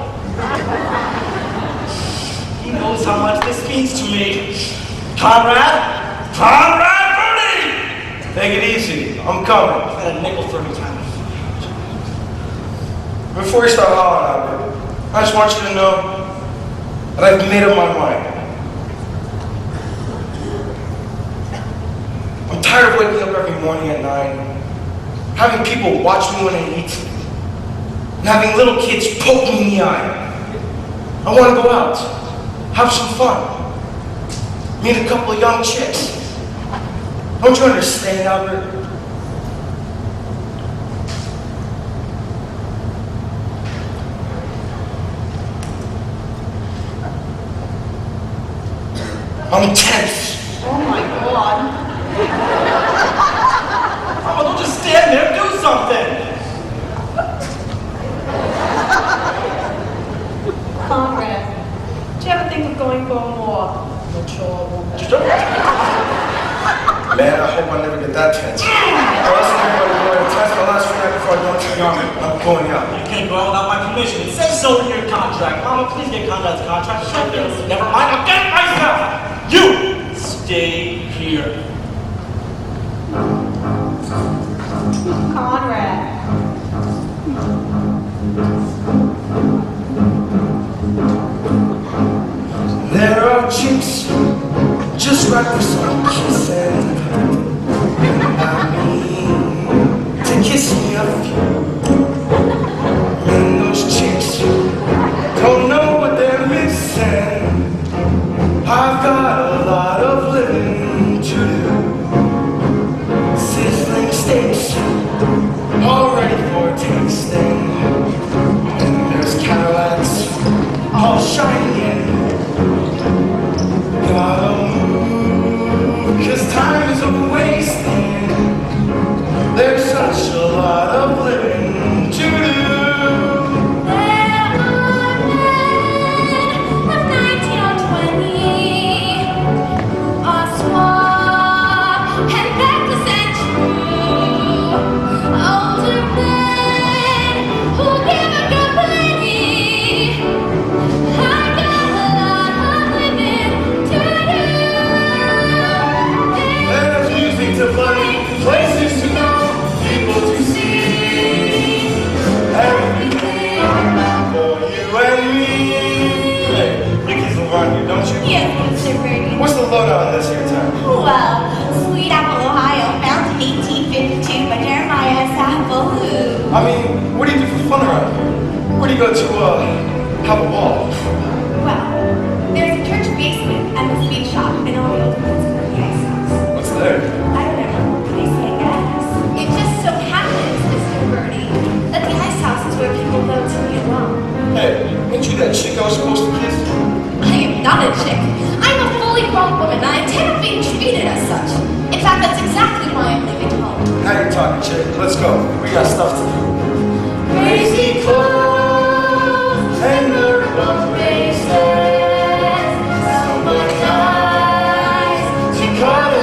He knows how much this means to me. Conrad? Conrad Birdie! Take it easy. I'm coming. I had a nickel for every time. Before you start hollering, Albert, I just want you to know that I've made up my mind. I'm tired of waking up every morning at 9, having people watch me when I eat, and having little kids poke me in the eye. I want to go out, have some fun. Me and a couple of young chicks. Don't you understand, Albert? I'm tense. Oh my God. Oh, don't just stand there. Do something. Conrad, do you ever think of going for a more mature woman? Man, I hope I never get that tense. I listen to everybody going to test the last night before I go into the army. I'm going out. You can't go out without my permission. It says so in your contract. Mama, please get Conrad's contract. It's right there. Never mind. I'll get it myself. You stay here. Conrad. There are chicks just right for some kissing. I mean, to kiss me a few. And those chicks don't know what they're missing. I've got a lot of living to do. Sizzling steaks, all ready for tasting. And there's Cadillacs, all shiny. Gotta move, 'cause time is a-wasting. There's such a lot of living to do. There are men of 19 or 20, are suave and reckless and true. Older men who give a good plenty. I got a lot of living to do. There's music to play, places to go, people to see. Everything for you and me. Hey, Ricky's the one you, don't you? Yes, Mr. Brady. What's the lowdown on this here town? Well, Sweet Apple, Ohio, founded in 1852 by Jeremiah S. Apple, who... I mean, what do you do for fun around here? Where do you go to, have a ball? Well, there's a church basement and a speed shop and all the old ones in the ice house. What's there? I don't know, place I guess. It just so happens, Mr. Birdie, that the ice house is where people go to be alone. Hey, ain't you that chick I was supposed to kiss? I am not a chick. I'm a fully grown woman and I intend on being treated as such. In fact, that's exactly why I'm leaving home. Now you're talking, chick. Let's go. We got stuff to do. Crazy clothes and murder faces. Someone eyes to color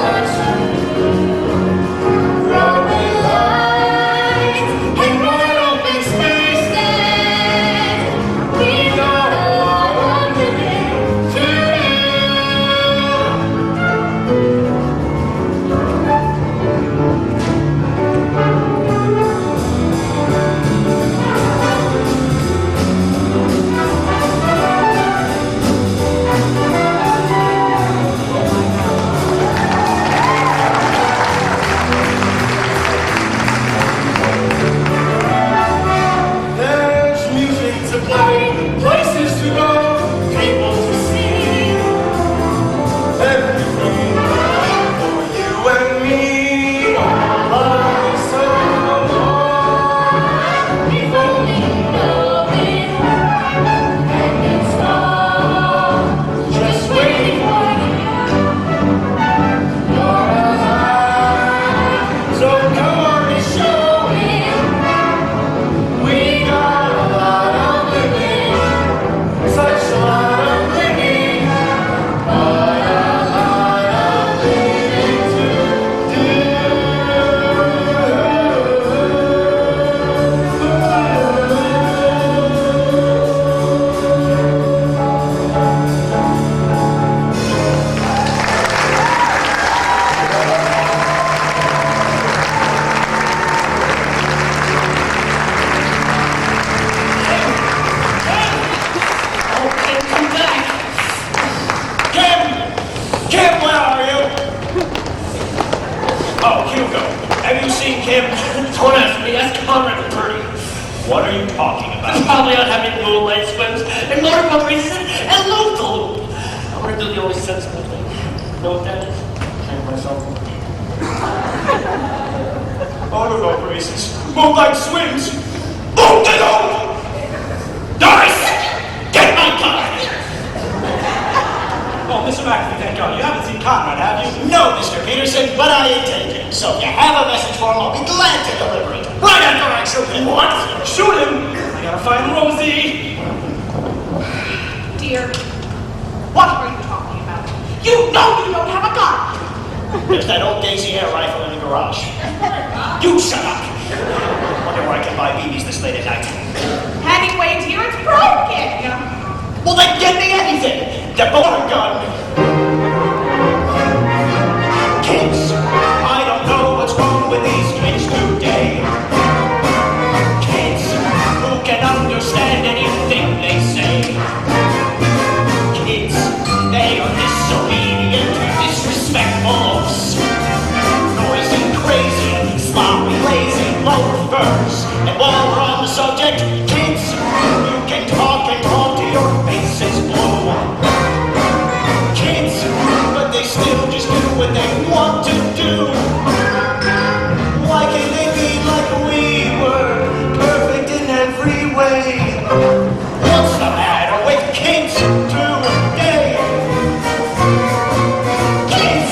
Broadway lights and wide open spaces. We got a lot of living to do. There's music to play, places to go, people to see. Everything for you and me. Love so long. If only you know it, and it's all just waiting for you. You're alive, So come on and show it. we got a lot of living, such a lot of living, but a lot of living to Okay, come back. Kim! Kim, where are you? Oh, Hugo. Have you seen Kim? Don't ask me. Ask Conrad and Bertie. What are you talking about? Probably out having moonlight swims and motorboat races and loop-the-loop. I'm gonna do the only sensible thing. what I intended. So if you have a message for him, I'll be glad to deliver it. Right after I shoot him. What? Shoot him? I gotta find Rosie. Dear, what are you talking about? You know you don't have a gun. There's that old Daisy Air rifle in the garage. You shut up. Wonder where I can buy BBs this late at night. Hemingway's here, it's broken. Well, then get me anything. The border gun. Kids, I don't know what's wrong with these kids today. Kids who can understand anything they say. Kids, they are disobedient, disrespectful, noisy, crazy, sloppy, lazy loafers. And while we're on the subject, kids, you can talk and talk till your faces blue. Kids, but they still just do what they want to do. Why can't they be like we were, perfect in every way? What's the matter with kids today? Kids!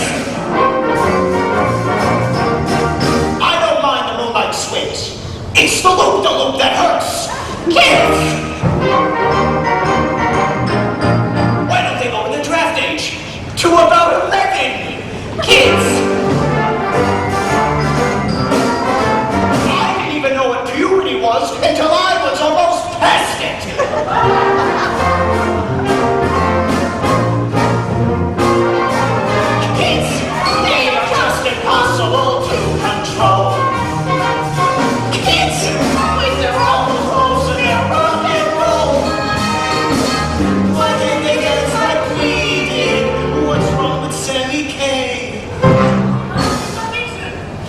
I don't mind the moonlight swings. It's the loop-de-loop that hurts. Kids! Why don't they go in the draft age to about 11? Kids! I didn't even know what puberty was until I was almost past it. Kids, they are just impossible to control. Kids, with their own rules and their rock and roll. Why can't they dance like we did? What's wrong with Sammy K?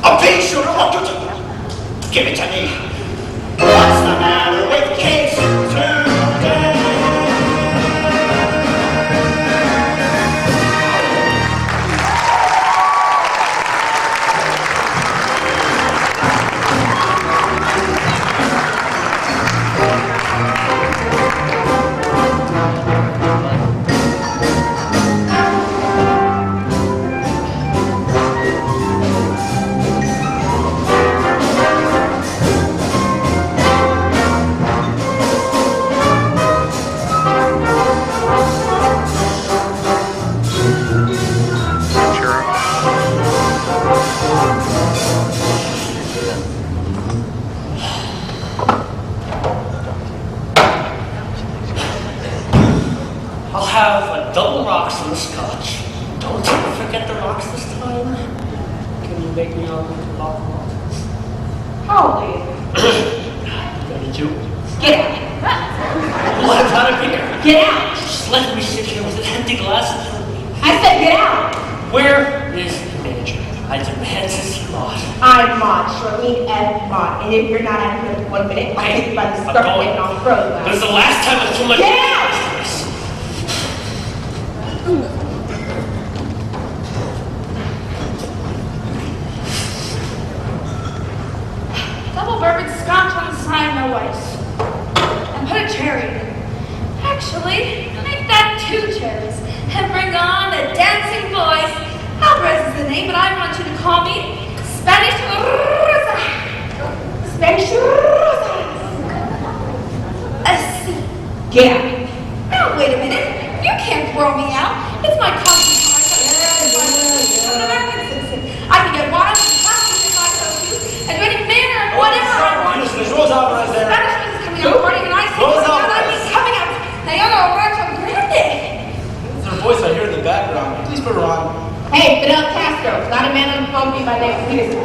A pea shooter? What do you? Give it to me. What's the matter with kids today? I'll have a double rocks and a scotch. Don't ever forget the rocks this time. Can you make me a lot of rocks? How old are you? 32. Get out. Let out of here. Get out. Just let me sit here with an empty glass in front of me. I said get out. Where is the manager? I demand to see Maud. I'm Maud, Charlene F. Maud, and if you're not out here in 1 minute, I'll take you by the I'm skirt going. and I'll throw you out. This is the last time I feel like Get out! Double bourbon scotch on the side of my waist. And put a cherry in it. Actually, make that 2 cherries. And bring on the dancing boys. Alvarez is the name, but I want you to call me Spanish Rosa. Spanish Rosa. Get out. Now, wait a minute. You can't throw me out. It's my country card. I'm an American citizen. I can get wild and happy if I so choose, and do any manner of whatever I want. There's Rosa Alvarez there. Spanish is coming out party, and I say Rosa coming out, I Alvarez. mean coming out. Naomi Rancho Grande. It's her voice I hear in the background. Please put her on. Hey, Fidel Castro, not a man on the phone with me by name Peterson.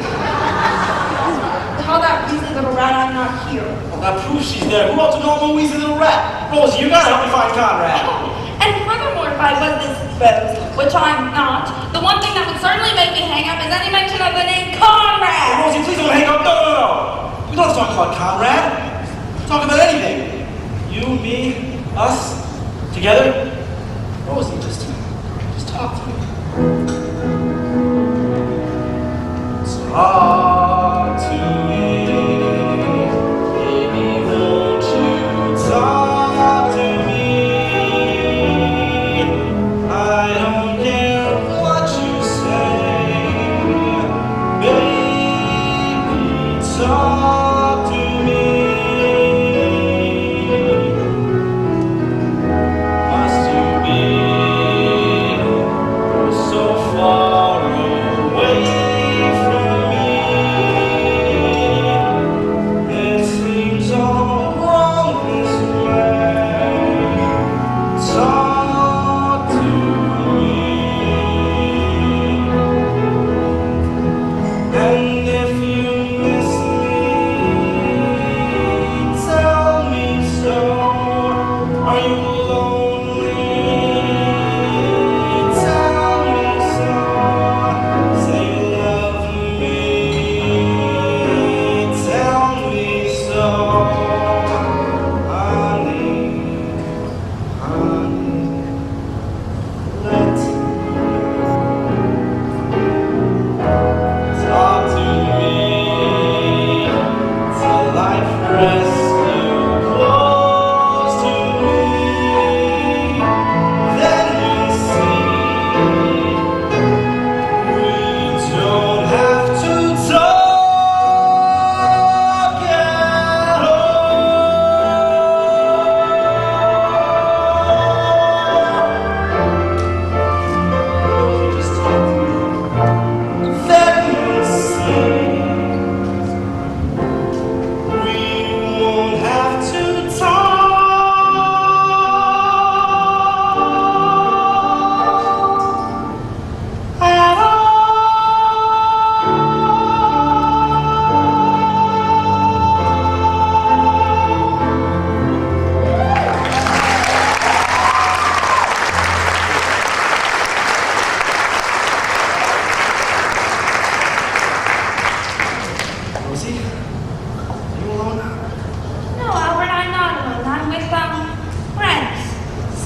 Tell that weasel little rat I'm not here. Well, that proves she's there. Who else would know I'm a wheezy little rat? Rosie, you gotta help me find Conrad. And furthermore, if I was disposed, which I'm not, the one thing that would certainly make me hang up is any mention of the name Hey, Conrad. Rosie, please don't hang up. No. We don't have to talk about Conrad. Talk about anything. You, me, us, together. Rosie, just talk to me. Talk to me. Baby, won't you talk to me? I don't care what you say.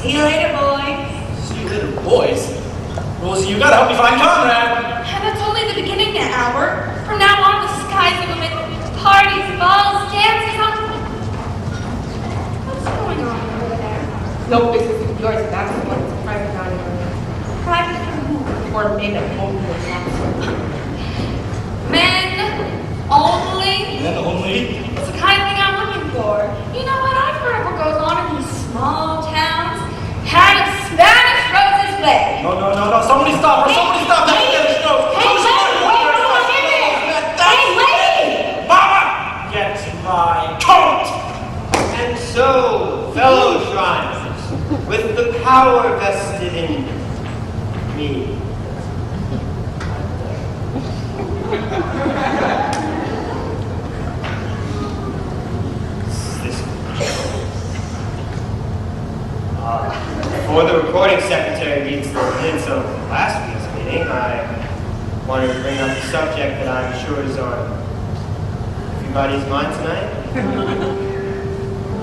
See you later, boys. See you later, boys. Rosie, you gotta help me find Conrad. And it's only the beginning now, Albert. From now on, the sky's the limit. Parties, balls, dances, what's going on over there? No business of yours, that's what it's a private dining room. Private room. Or made at home for Men only. Men only? It's the kind of thing I'm looking for. You know what? I've heard what goes on in these small towns. Kind of Spanish Rose's way. No. Somebody stop her. Somebody stop that Spanish Rose. Mama! Get my coat! And so, fellow Shriners, with the power vested in me, before the recording secretary reads the minutes of last week's meeting, I wanted to bring up a subject that I'm sure is on everybody's mind tonight.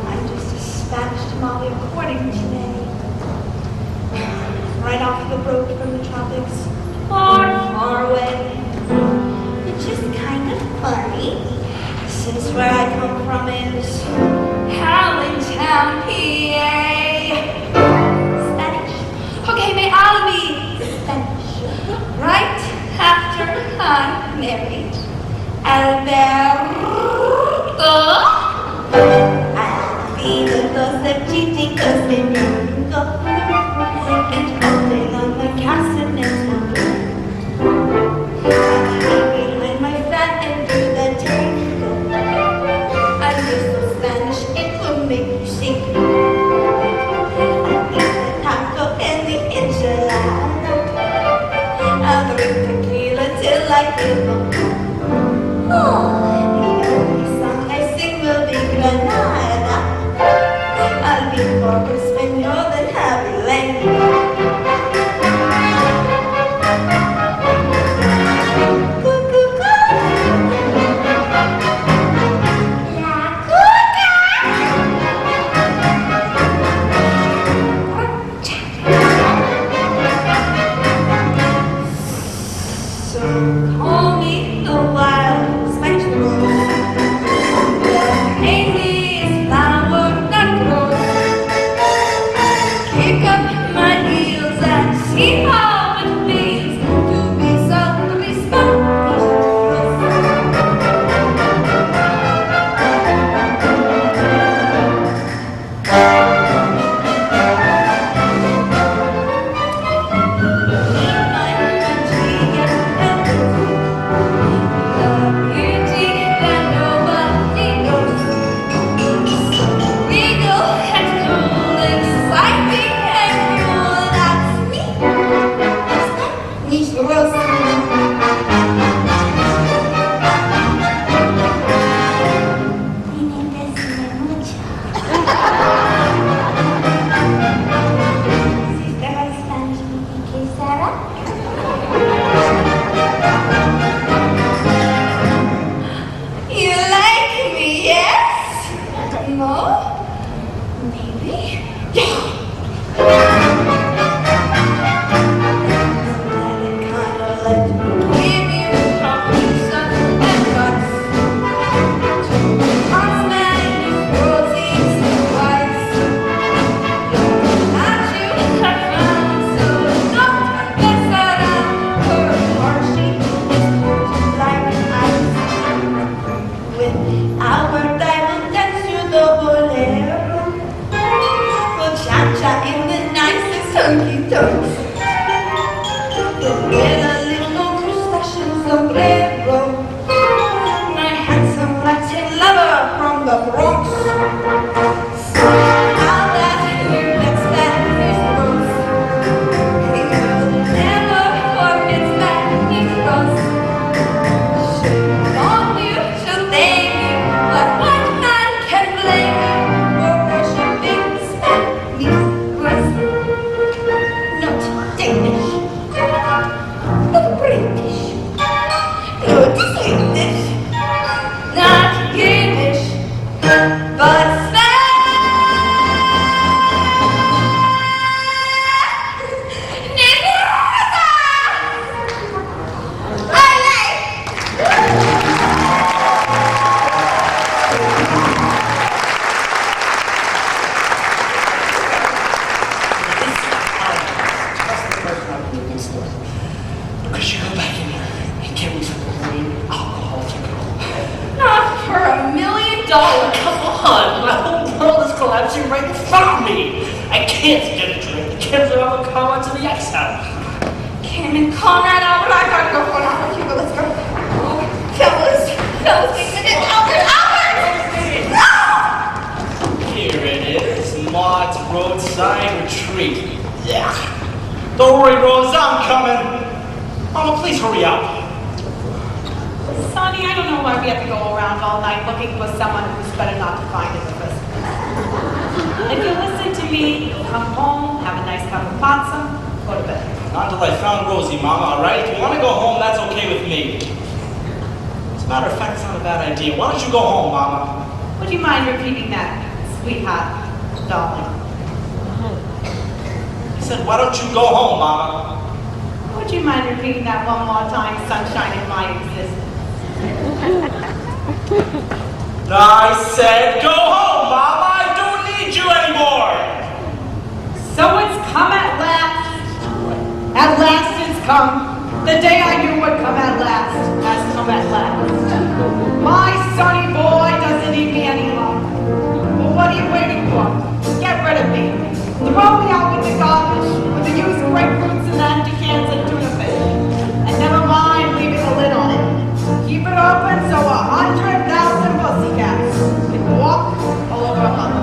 I'm just a Spanish tamale recording today. Right off the road from the tropics, far, far away. Which is kind of funny, since where I come from is Allentown, PA. Spanish. Okay, may I be Spanish. right after I'm married? Alberto. I'll be the dos of chichicos de Mexico. And holding on the castanets will blow. With my fat and do the tango. I'm just so Spanish, it will make you sing. I'll eat the taco and the enchilada. I'll drink tequila till I feel no more. Oh, the only song I sing will be Granada. I'll be more Espanol than Happy Lane. So call me the wild Spanish rose. The haziest flower that grows. Kick up my heels and see how it feels to be so Spanish. You like me, yes? No? Maybe? Yeah. Kinda let me give you pizza and guts. Spanish roses twice. Not you have found, so don't mess around. Her she is like ice. With our diamond dance to the bolero. We'll cha-cha in the nicest hunky-tonks. With a little mustache sombrero. My handsome Latin lover from the Bronx. Now that you next Spanish rose, he will never forget Spanish rose. On you to thank you, but what man can blame you for worshiping Spanish rose? Not Danish, but British. kids get a drink. The kids are all coming to the X house. Kim and Conrad, Albert, I gotta go for an hour. Hugo, let's go. Oh, fellas, wait a minute. Albert! Here it is, Maud's roadside retreat. Yeah. Don't worry, Rose, I'm coming. Mama, please hurry up. Sonny, I don't know why we have to go around all night looking for someone who's better not to find in the first place. If you listen to me, you'll come home, have a nice cup of pizza, go to bed. Not until I found Rosie, Mama, all right? If you want to go home, that's okay with me. As a matter of fact, it's not a bad idea. Why don't you go home, Mama? Would you mind repeating that, sweetheart, darling? I said, why don't you go home, Mama? Would you mind repeating that one more time, sunshine in my existence? I said, go home, Mama. I don't need you anymore. So it's come at last. At last it's come. The day I knew would come at last has come at last. My sonny boy doesn't need me any longer. Well, what are you waiting for? Get rid of me. Throw me out with the garbage, with the used grapefruits and the empty cans and tuna fish. And never mind leaving a lid on it. Keep it open so 100,000 pussycats can walk all over a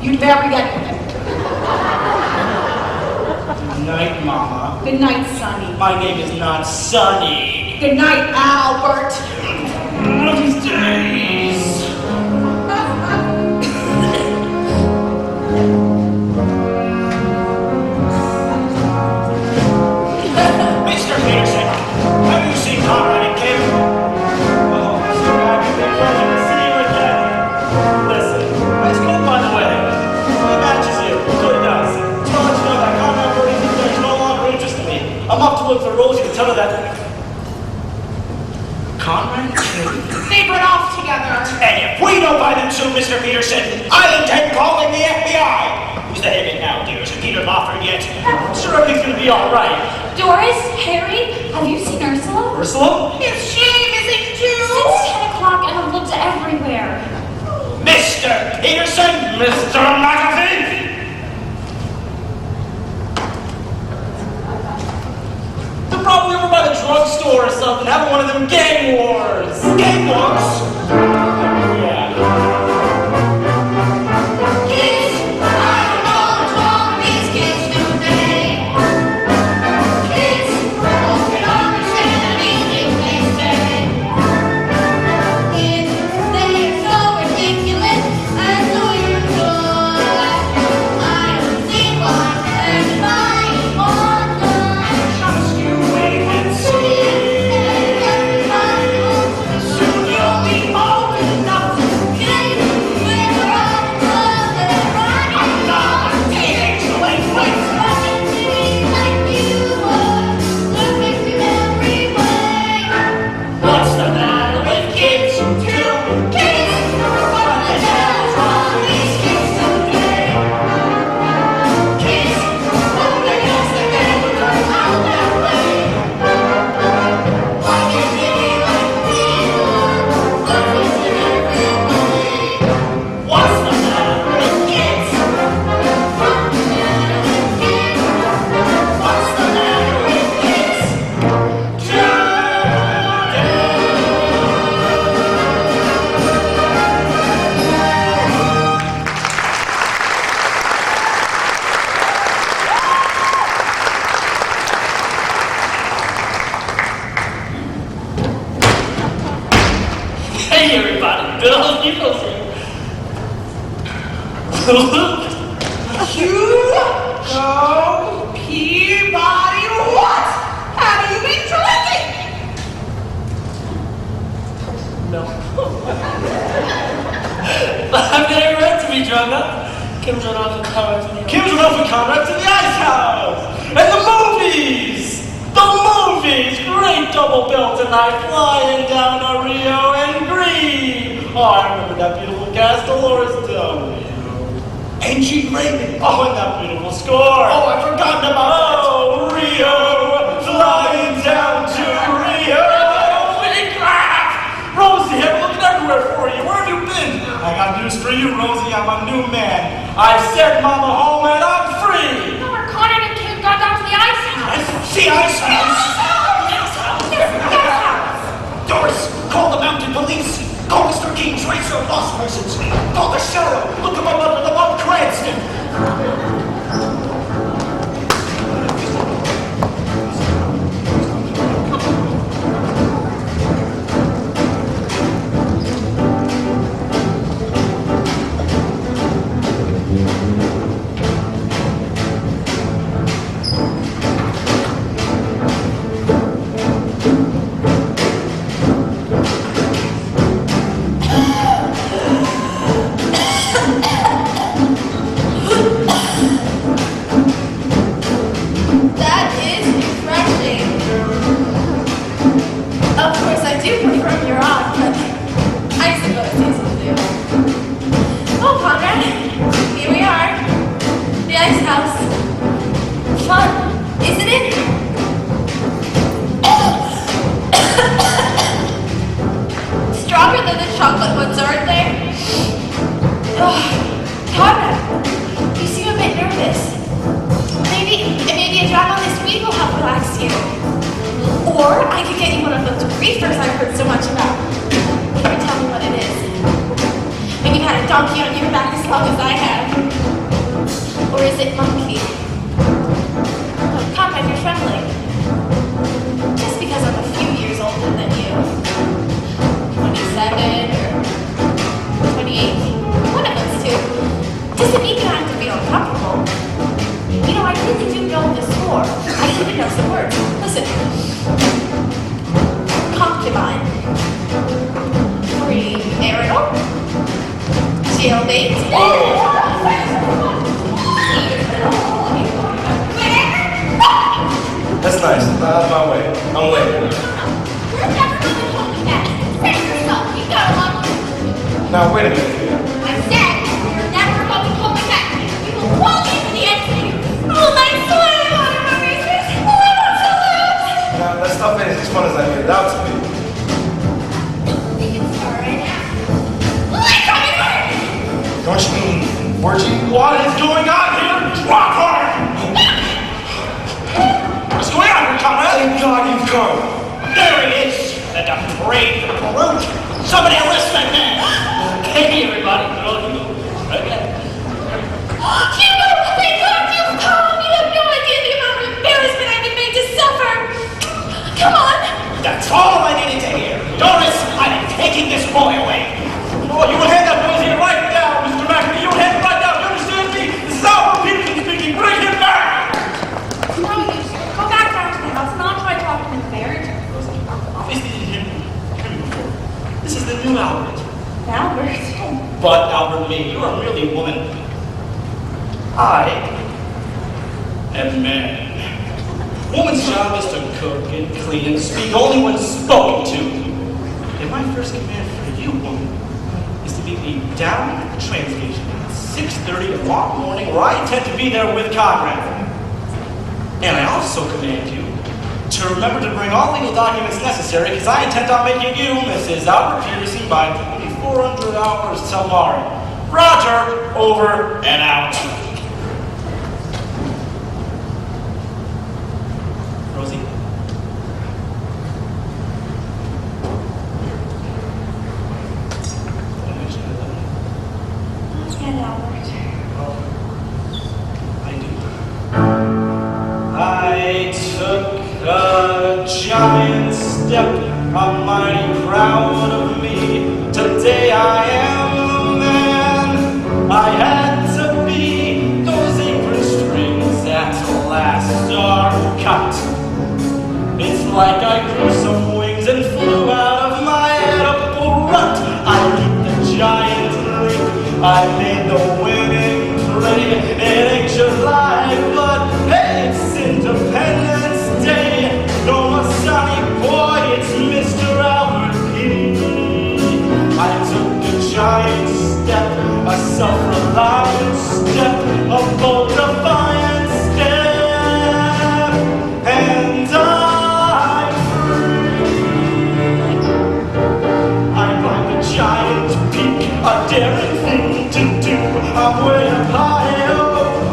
You'd marry anyone. Good night, Mama. Good night, Sonny. My name is not Sonny. Good night, Albert. One of these days. Mr. Peterson, have you seen Conrad and Kim? Oh, so glad you've been pleasure to see you again. Listen, it's cool, by the way. It matches you. It really does. Just to let you know that Conrad Birdie's is no longer interested in me. I'm off to look for Rosie to tell her that. Conrad and Kim? They run off together. And if we don't buy them soon, Mr. Peterson, I intend calling the FBI. Who's the head of it now, dear? Isn't Peter Lawford yet? I'm sure everything's gonna be all right. Doris, Harry, have you seen Ursula? Ursula? Is she missing too? Since 10 o'clock and I've looked everywhere. Mr. Peterson? Mr. McAfee? They're probably over by the drugstore or something, having one of them gang wars. Gang wars? Yeah. Kids, I don't know what's wrong with these kids today. Kids don't understand anything they say. Kids, they're so ridiculous and so usual. I don't see why everybody wants them. Just you wait and see. Soon you'll be old enough. Kids, we're all brothers. I'm not a teenage delinquent. Like you were, perfect in every way. What's the matter with kids? Two kids, what the hell's wrong with these kids today? Kids, oh, I guess they never come out that way. Why can't they be like we were, perfect in every way? What's the matter with kids? What's the matter with kids? What's the matter with kids? Hey everybody, Bill Nichols here. You go, Peabody. What? Have you been drinking? No. I've never meant to be drunk up. Kim's run off the car to the Kim's run off with Conrad to the ice house! And the movies! The movies! Great double bill tonight, flying down to Rio and Green! Oh, I remember that beautiful cast, Dolores Del Rio. And Gene Raymond. Oh, and that beautiful score. Oh, I've forgotten about Oh, Rio, flying down to Rio. Holy crap! Rosie, I've been looking everywhere for you. Where have you been? I got news for you, Rosie. I'm a new man. I've sent Mama home and I'm free. No, our Conrad and Kim got down to the ice house. See, ice house. Yes, Doris, call the mounted police. Call Mr. King's racer of lost persons. Call the shadow. Look him up under the Bob Cranston. That is refreshing. Of course, I do prefer your on, but I suppose this will do. Oh, Conrad, here we are. The ice house. Fun, isn't it? Stronger than the chocolate ones, aren't they? Oh, Conrad, you seem a bit nervous. Maybe a drive on this weed will help relax you. Or I could get you one of those reefers I've heard so much about. Can you tell me what it is? When you've had a donkey on your back as long as I have. bit monkey. Oh, Conrad, you're trembling. Just because I'm a few years older than you. 27 or 28. One of those two. Doesn't mean you have to be uncomfortable. You know, I really do know the score. I even know some words. Listen. Concubine. Premarital. Jailbait. That's nice. Out of my way. I'm waiting. You're never coming home again. Save yourself. You got a lot to do. Now, wait a minute. I said you're never coming home again. You will fall into the exit. Oh, my soul! My racers. Oh, I want to lose. Now, let's not finish as fun as I made it out to be. You can start right now. Let's come here. Don't you mean orgy? What is going on here? Rock hard! What's going on here, comrade? Thank God you've come. There he is, the depraved brute. Somebody listen there. Hey, everybody. Oh, you. Okay. Hugo, thank God you've come. You have no idea the amount of embarrassment I've been made to suffer. Come on. That's all I needed to hear. Doris, I'm taking this boy away. Oh, you will hand that boy here right now, Mr. McAfee. You will hand him right now. You understand me? This is Albert Peterson speaking. Bring him back! No, you should go back down to the house and I'll try talking to the manager. Obviously, you didn't hear me before. This is the new Albert. Albert. But Albert Lee, you are merely a woman. I am man. Woman's job is to cook and clean and speak only when spoken to. And my first command for you, woman, is to meet me down at the train station at 6:30 tomorrow morning, where I intend to be there with Conrad. And I also command you to remember to bring all legal documents necessary, because I intend on making you Mrs. Albert Peterson by 2400 hours tomorrow. Roger, over and out. Rosie? Did I mention I love you? Not yet, Albert. Well, I do. I took a giant step, I'm mighty proud of me. Today I am a man. I had to be. Those apron strings at last are cut. It's like I grew some wings and flew out of my edible rut. I beat the giant leap. I made the winning play. It ain't July, but hey, it's Independence Day. No more sunny boy, it's Mr. Albert P. I took a giant step, a self-reliant step, a bold defiant step, and I'm free. I climb a giant peak, a daring thing to do. I'm way up high, oh,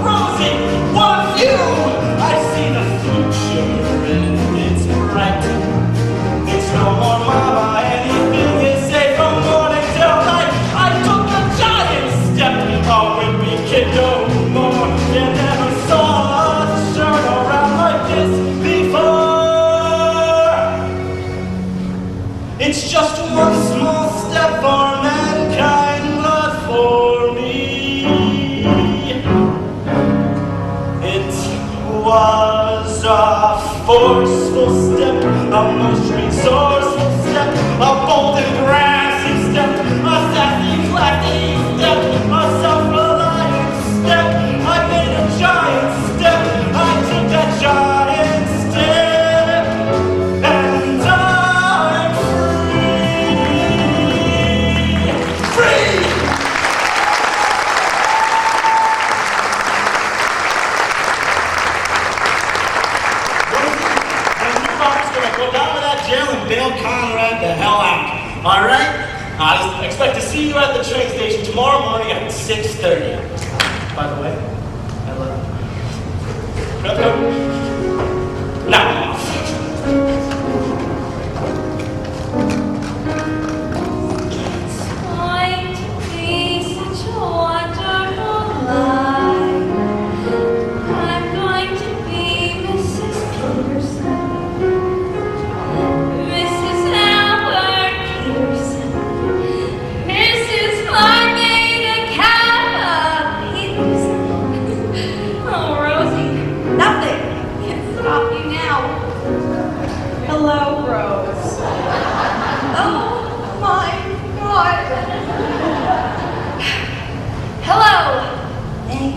Rosie, what of you? I see the future and it's bright. It's no more mama, anything is safe from morning till night. I took a giant step, a wimpy kid no more. You never saw us turn around like this before. It's just one small step for mankind, but for me, it was a forceful step, a most resourceful step, a bold and brassy step, a sassy, classy step, a self-reliant step. I made a giant step, I took that giant step, and I'm free. Free! Go down to that jail and bail Conrad the hell out. All right? I expect to see you at the train station tomorrow morning at 6:30. By the way, I love you. Go. Now I'm off. It's going to be such a wonderful life. eh?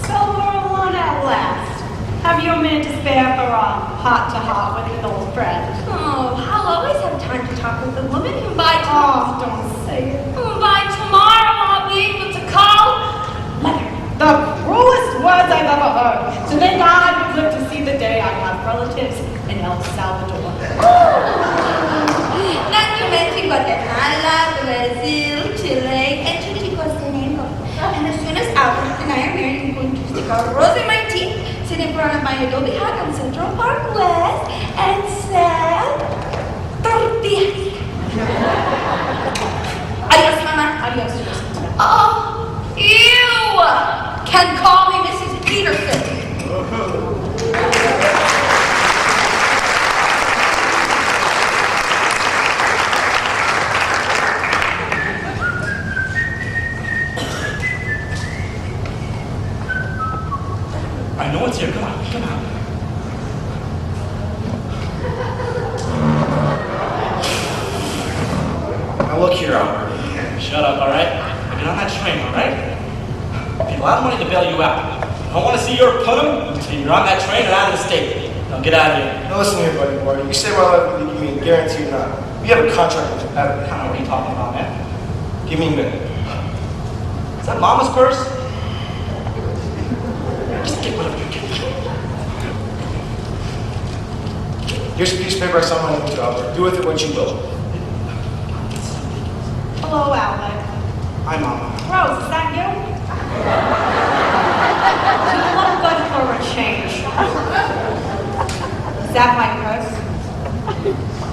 So we're alone at last. Have you a minute to spare for a heart-to-heart with an old friend? Oh, I'll always have time to talk with the woman who by Oh, don't say it. by tomorrow I'll be able to call Mother. The cruelest words I've ever heard. To think I would live to see the day I have relatives in El Salvador. Not to mention Guatemala, Brazil, Chile, and Chichicostenango. And as soon as Albert and I are married, I'm going to stick a rose in my teeth, sit in front of my adobe hut on Central Park West, and sell tortillas. Adios, Mama. Adios. Oh, you can call me Mrs. Peterson. I know it's here. Come on, come on. Now look here, Albert. Shut up, all right? Now get on that train, all right? People, I don't want to bail you out. I want to see your pudding until you're on that train and out of the state. Now get out of here. Now listen here, buddy boy. You say well, you mean guarantee or not. We have a contract with Abbott. What are you talking about, man? Give me a minute. Is that Mama's purse? Just get whatever you get. Here's a piece of paper I signed my name to, Albert. Do with it what you will. Hello, Albert. Hi, Mama. Rose, is that you? You look good for a change. Is that my purse?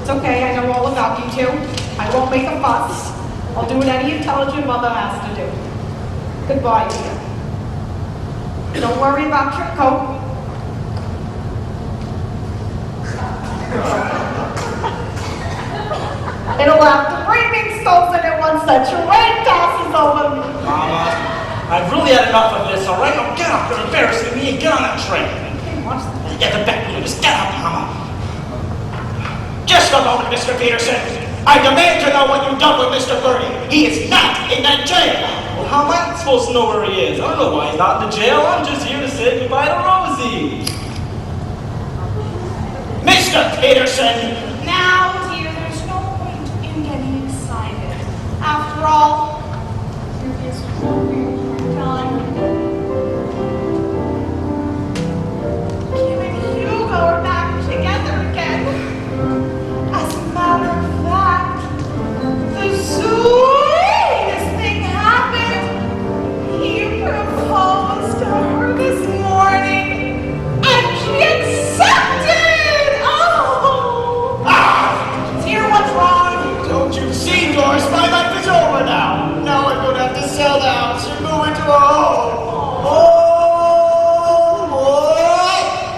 It's okay, I know all about you two. I won't make a fuss. I'll do what any intelligent mother has to do. Goodbye, dear. Don't worry about your coat. It'll have the breathing stones in it once that train passes over me. Mama, I've really had enough of this, all right? Now get up. You're embarrassing me and get on that train. Okay, watch that. Yeah, the back window. Just get up, Mama. Just a moment, Mr. Peterson. I demand to know what you've done with Mr. Birdie. He is not in that jail. Well, how am I supposed to know where he is? I don't know why he's not in the jail. I'm just here to say goodbye to Rosie. Mr. Peterson! Now, dear, there's no point in getting excited. After all, you're just done. Kim and Hugo are back together again. As a matter of fact, the sweetest thing happened. He proposed to her this morning, and she accepted! Dear, what's wrong? Don't you see, Doris? My life is over now. Now I'm going to have to sell the house and move into a home. Oh,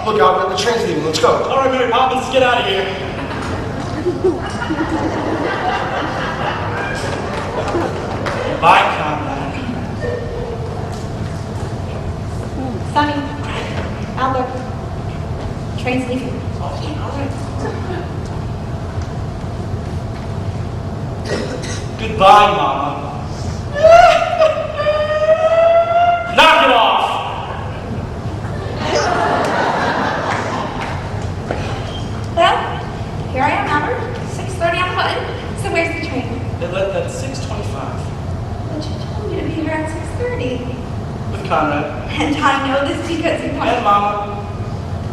boy! Look, Albert, the train's leaving. Let's go. All right, Mary Poppins, let's get out of here. Bye, Conrad. Sonny, Albert, train's leaving. Okay, all right. Goodbye, Mama. Knock it off! Well, here I am, Albert. 6:30 on the button. So where's the train? It left at 6:25 But you told me to be here at 6:30. with Conrad And I know this because you and wanted... Mama.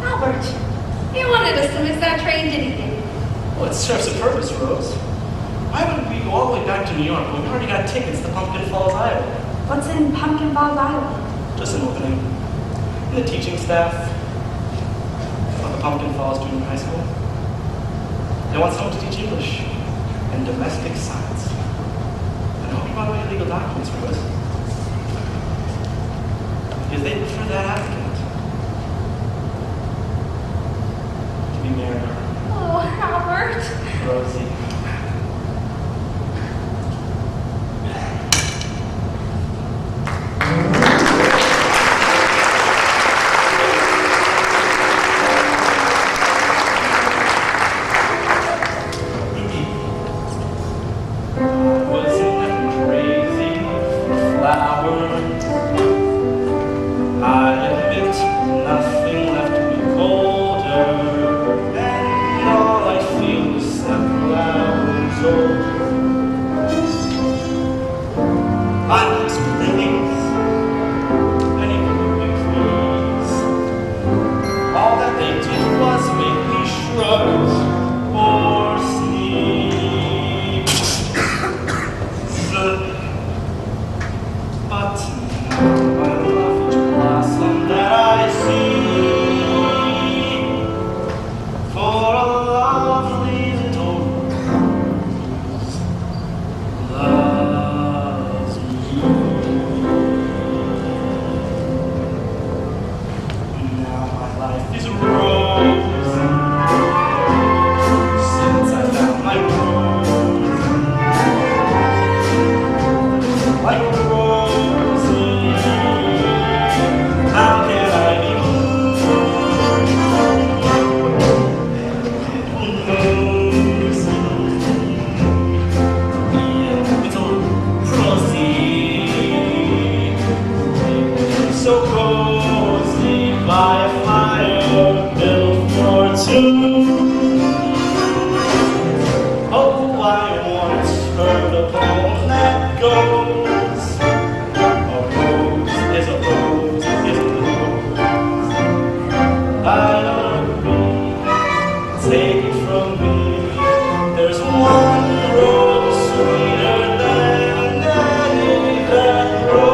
Albert, you wanted us to miss that train, didn't you? Well, it serves a purpose, Rose. Why would we go all the way back to New York when we already got tickets to Pumpkin Falls, Iowa? What's in Pumpkin Falls, Iowa? Just an opening. And the teaching staff of the Pumpkin Falls Junior High School. They want someone to teach English and domestic science. And I hope you brought away legal documents, Rose. Because they prefer that applicant to be married. Oh, Albert. Rosie. Wasn't that crazy flower? by the love each blossom that I see. For a lovely little rose loves me. Now my life is rose since I found my rose. Like Rosie, how can I be little Rosie, so cozy by a fire built for two. Oh, I once heard a poem that goes, a rose is a rose is a rose. I agree, take it from me. There's one rose sweeter than any that rose.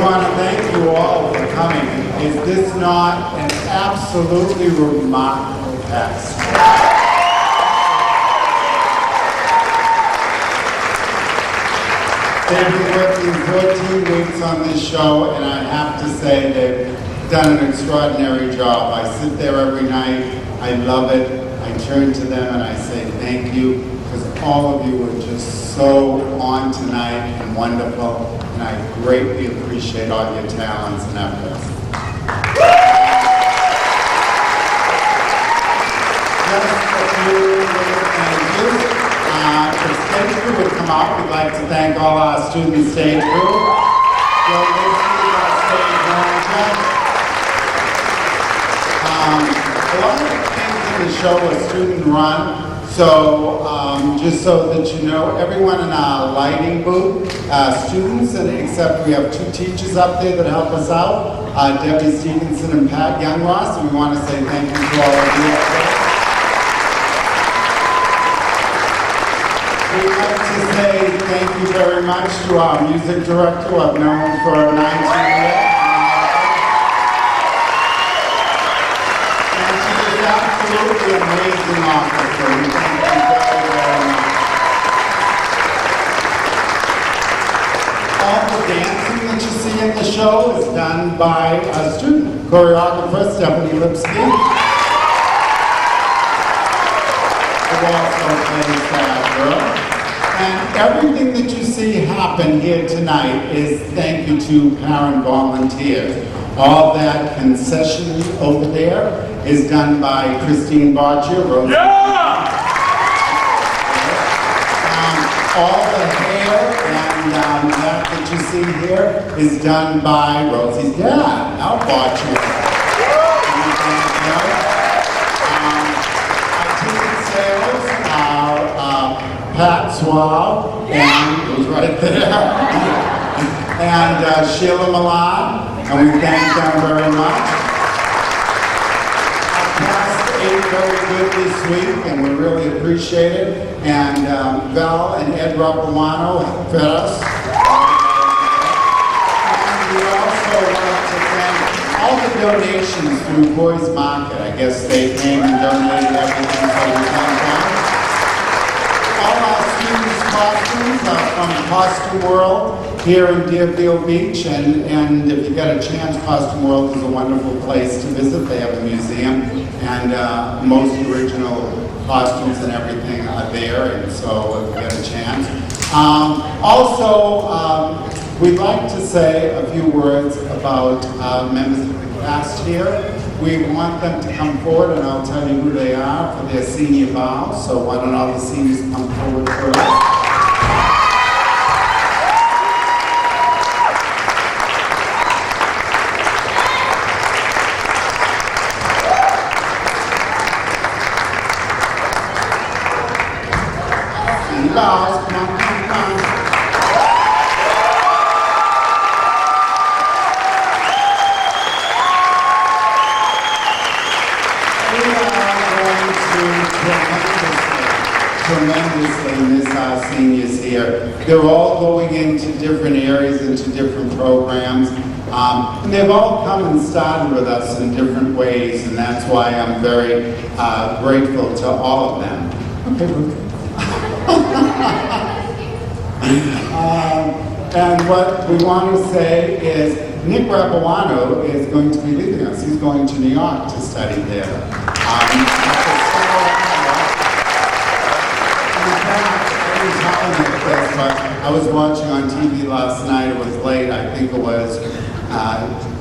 want to thank you all for coming. Is this not an absolutely remarkable cast? They've been working 14 weeks on this show, and I have to say they've done an extraordinary job. I sit there every night, I love it, I turn to them and I say thank you, because all of you were just so on tonight and wonderful, and I greatly appreciate all your talents and efforts. Just a few little thank yous. If stage crew would come up, we'd like to thank all our student stage crew. Joe Lacey, our stage manager. A lot of things in the show are student run, so just so that you know, everyone in our lighting booth, students, and except we have 2 teachers up there that help us out, Debbie Stevenson and Pat Youngross, and we want to say thank you to all of you up there. We'd like to say thank you very much to our music director, who I've known for 19 years. And she is absolutely amazing officer. We thank you very, very much. All the dancing that you see in the show is done by a student choreographer, Stephanie Lipsky. Who also plays that girl. And everything that you see happen here tonight is thank you to parent volunteers. All that concession over there is done by Christine Barger. All the hair and that you see here is done by Rosie's dad, Al Barger. Pat Swab, and who's right there, and Sheila Milan, and we thank them very much. Our cast ate very good this week, and we really appreciate it. And Val and Ed Rapamano fed us. And we also want to thank all the donations through Boys Market. I guess they came and donated everything so we can. All our students' costumes are from Costume World here in Deerfield Beach, and if you get a chance, Costume World is a wonderful place to visit. They have a museum, and most original costumes and everything are there, and so if you get a chance. We'd like to say a few words about members of the cast here. We want them to come forward, and I'll tell you who they are for their senior bow. So why don't all the seniors come forward first? Senior bows, come on, come on. Tremendously miss our seniors here. They're all going into different areas, into different programs, and they've all come and started with us in different ways, and that's why I'm very grateful to all of them. Okay, and what we want to say is Nick Rapawano is going to be leaving us. He's going to New York to study there. But I was watching on TV last night, it was late, I think it was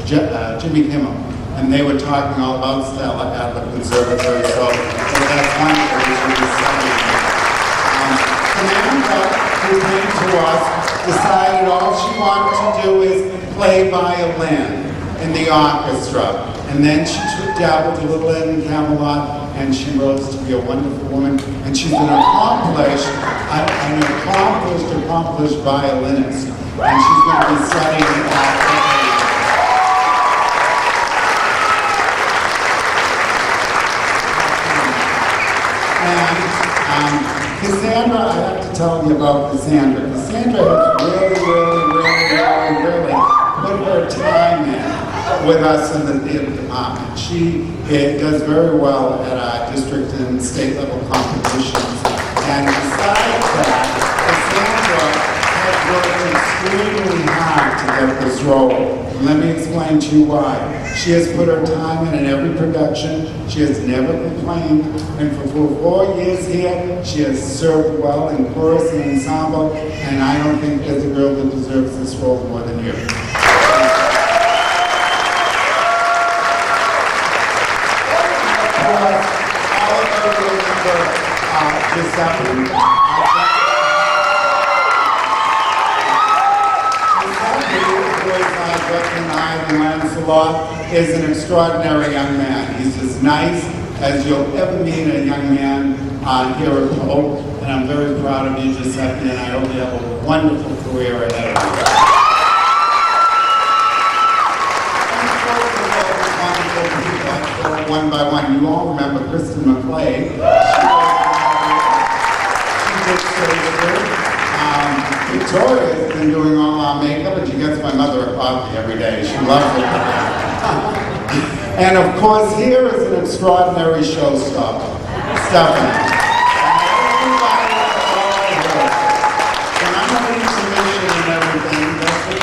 Jimmy Kimmel, and they were talking all about Stella at the conservatory, so that's one of the reasons studying. Samantha, who came to us, decided all she wanted to do is play violin in the orchestra, and then she dabbled a little in Camelot, and she rose to be a wonderful woman, and she's an accomplished violinist, and she's going to be studying and Cassandra, I have to tell you about Cassandra. Cassandra has really put her her time in with us in the theater department. She does very well at our district and state level competitions. And besides that, Cassandra has worked extremely hard to get this role. And let me explain to you why. She has put her time in every production. She has never complained. And for 4 years here, she has served well in chorus and ensemble. And I don't think there's a girl that deserves this role more than you. All of her remember Giuseppe. And Lancelot is an extraordinary young man. He's as nice as you'll ever meet a young man here at Pope, and I'm very proud of you, Giuseppe, and I hope you have a wonderful career ahead of you. One by one, you all remember Kristen McClay. She did surgery. Victoria's been doing all our makeup, and she gets my mother a coffee every day. She loves it. And of course, here is an extraordinary showstopper, Stephanie. When I'm on intermission and everything, that's what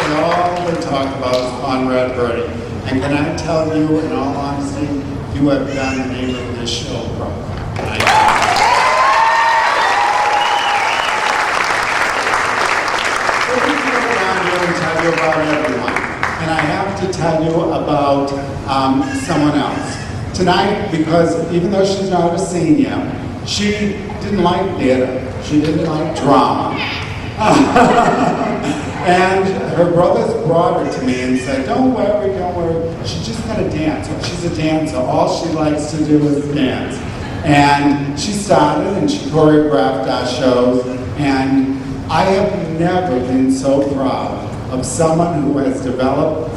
they talk about is Conrad Birdie. And can I tell you, in all honesty, you have done the name of this show properly. Tell you about everyone. And I have to tell you about someone else. Tonight, because even though she's not a senior, she didn't like theater. She didn't like drama. And her brothers brought her to me and said, don't worry, she's just gonna dance. She's a dancer. All she likes to do is dance. And she started and she choreographed our shows, and I have never been so proud of someone who has developed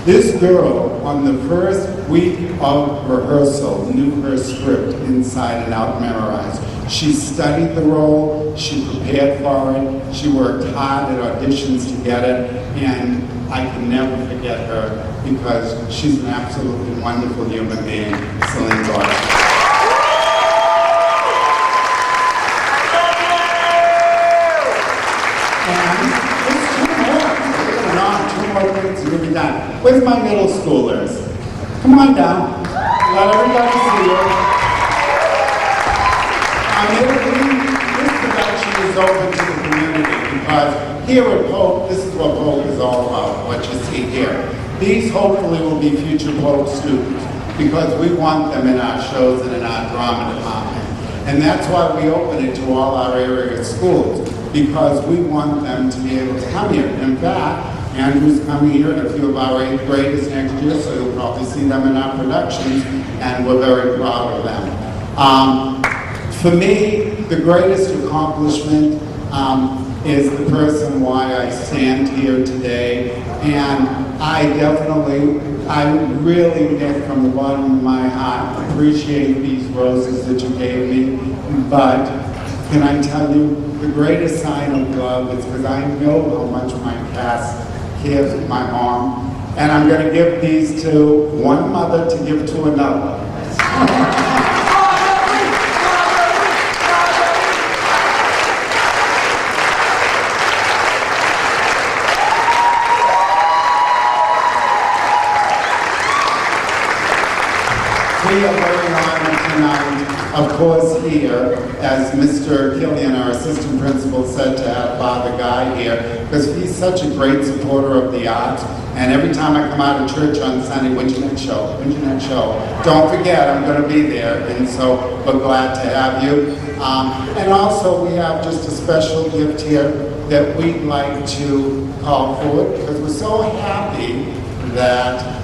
this girl on the first week of rehearsal, knew her script inside and out, memorized. She studied the role, she prepared for it, she worked hard at auditions to get it, and I can never forget her because she's an absolutely wonderful human being, Celine Gordon. You'll be done. Where's my middle schoolers? Come on down. Let everybody see you. This production is open to the community because here at Pope, this is what Pope is all about, what you see here. These hopefully will be future Pope students because we want them in our shows and in our drama department. And that's why we open it to all our area schools, because we want them to be able to come here. In fact, Andrew's coming here and a few of our 8th graders next year, so you'll probably see them in our productions, and we're very proud of them. For me, the greatest accomplishment is the person why I stand here today, and I really, Nick, from the bottom of my heart, appreciate these roses that you gave me, but can I tell you, the greatest sign of love is because I know how much my cast cares for my mom, and I'm going to give these to one mother to give to another. We are very honored tonight, of course, here, as Mr. Killian, our assistant principal, said, to have Father Guy here, because he's such a great supporter of the arts. And every time I come out of church on Sunday, when's your next show? When's your next show? Don't forget, I'm going to be there, and so we're glad to have you. And also, we have just a special gift here that we'd like to call forward, because we're so happy that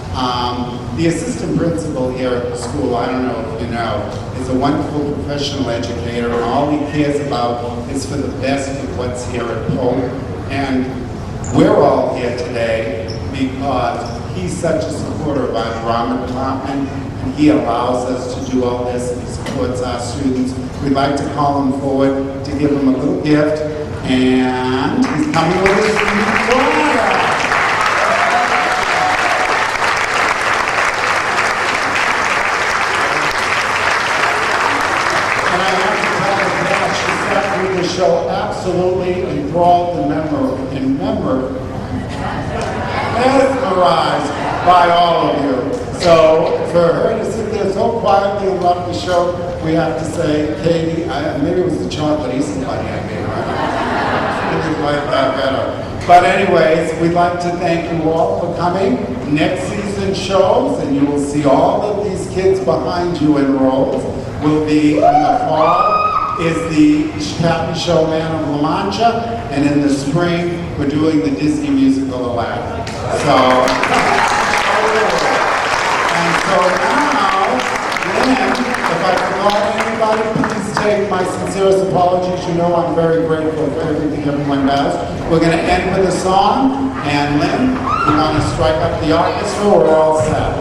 the assistant principal here at the school, I don't know if you know, is a wonderful professional educator, and all he cares about is for the best of what's here at Pope. And we're all here today because he's such a supporter of our drama department, and he allows us to do all this, and he supports our students. We'd like to call him forward to give him a little gift, and he's coming with his new choir. show absolutely enthralled and mesmerized by all of you. So for her to sit there so quietly and love the show, we have to say, Katie, maybe it was the chocolate Easter bunny I made, right? I really like that better. But anyways, we'd like to thank you all for coming. Next season shows, and you will see all of these kids behind you in roles, will be in the fall is the Happy Showman of La Mancha, and in the spring, we're doing the Disney musical Aladdin. And so now, Lynn, if I forgot anybody, please take my sincerest apologies. You know I'm very grateful for everything everyone does. We're going to end with a song, and Lynn, you want to strike up the orchestra? We're all set.